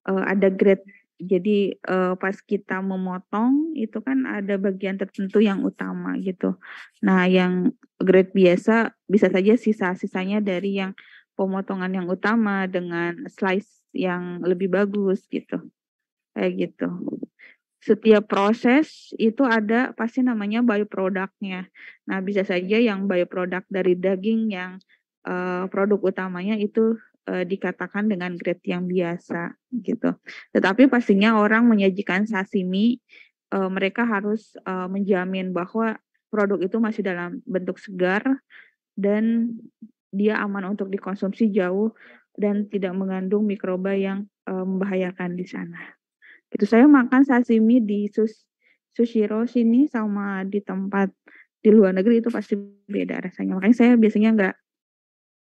S1: ada grade. Jadi pas kita memotong itu kan ada bagian tertentu yang utama gitu. Nah, yang grade biasa bisa saja sisa-sisanya dari yang pemotongan yang utama dengan slice yang lebih bagus gitu, kayak gitu. Setiap proses itu ada pasti namanya byproduct-nya. Nah, bisa saja yang byproduct dari daging yang produk utamanya itu dikatakan dengan grade yang biasa gitu. Tetapi pastinya orang menyajikan sashimi, mereka harus menjamin bahwa produk itu masih dalam bentuk segar dan dia aman untuk dikonsumsi jauh dan tidak mengandung mikroba yang membahayakan di sana. Itu saya makan sashimi di Sushiro sini sama di tempat di luar negeri itu pasti beda rasanya. Makanya saya biasanya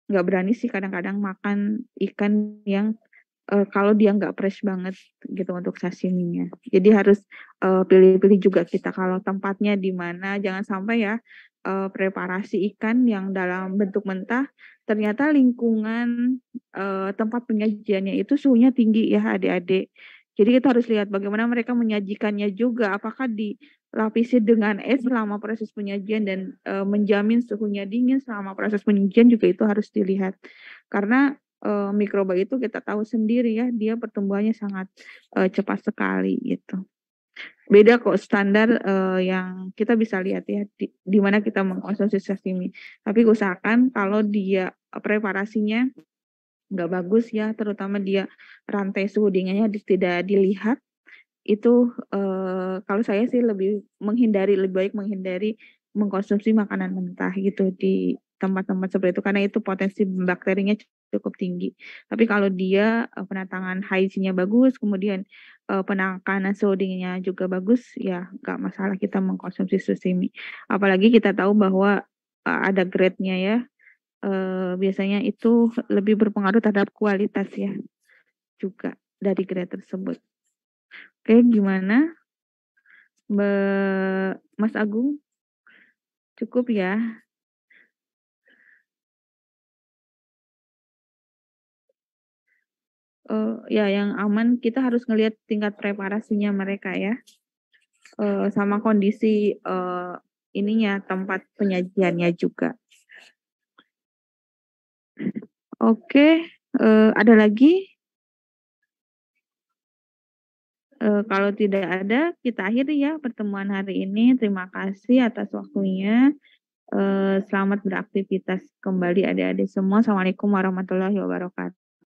S1: nggak berani sih kadang-kadang makan ikan yang kalau dia nggak fresh banget gitu untuk sashiminya. Jadi harus pilih-pilih juga kita kalau tempatnya di mana, jangan sampai ya preparasi ikan yang dalam bentuk mentah ternyata lingkungan tempat penyajiannya itu suhunya tinggi ya adik-adik. Jadi kita harus lihat bagaimana mereka menyajikannya juga, apakah dilapisi dengan es selama proses penyajian dan menjamin suhunya dingin selama proses penyajian juga itu harus dilihat. Karena mikroba itu kita tahu sendiri ya, dia pertumbuhannya sangat cepat sekali gitu. Beda kok standar yang kita bisa lihat ya di mana kita mengkonsumsi sashimi. Tapi usahakan kalau dia preparasinya nggak bagus ya, terutama dia rantai suhu dinginnya tidak dilihat, itu kalau saya sih lebih baik menghindari mengkonsumsi makanan mentah gitu di tempat-tempat seperti itu karena itu potensi bakterinya cukup tinggi. Tapi kalau dia penatangan hygiene-nya bagus, kemudian penanganan suhu dinginnya juga bagus, ya nggak masalah kita mengkonsumsi sashimi. Apalagi kita tahu bahwa ada grade-nya ya. Biasanya itu lebih berpengaruh terhadap kualitas ya juga dari grade tersebut. Oke, gimana Mas Agung? Cukup ya? Ya yang aman kita harus ngelihat tingkat preparasinya mereka ya, sama kondisi ininya tempat penyajiannya juga. Oke, ada lagi? Kalau tidak ada, kita akhiri ya pertemuan hari ini. Terima kasih atas waktunya. Selamat beraktivitas kembali adik-adik semua. Assalamualaikum warahmatullahi wabarakatuh.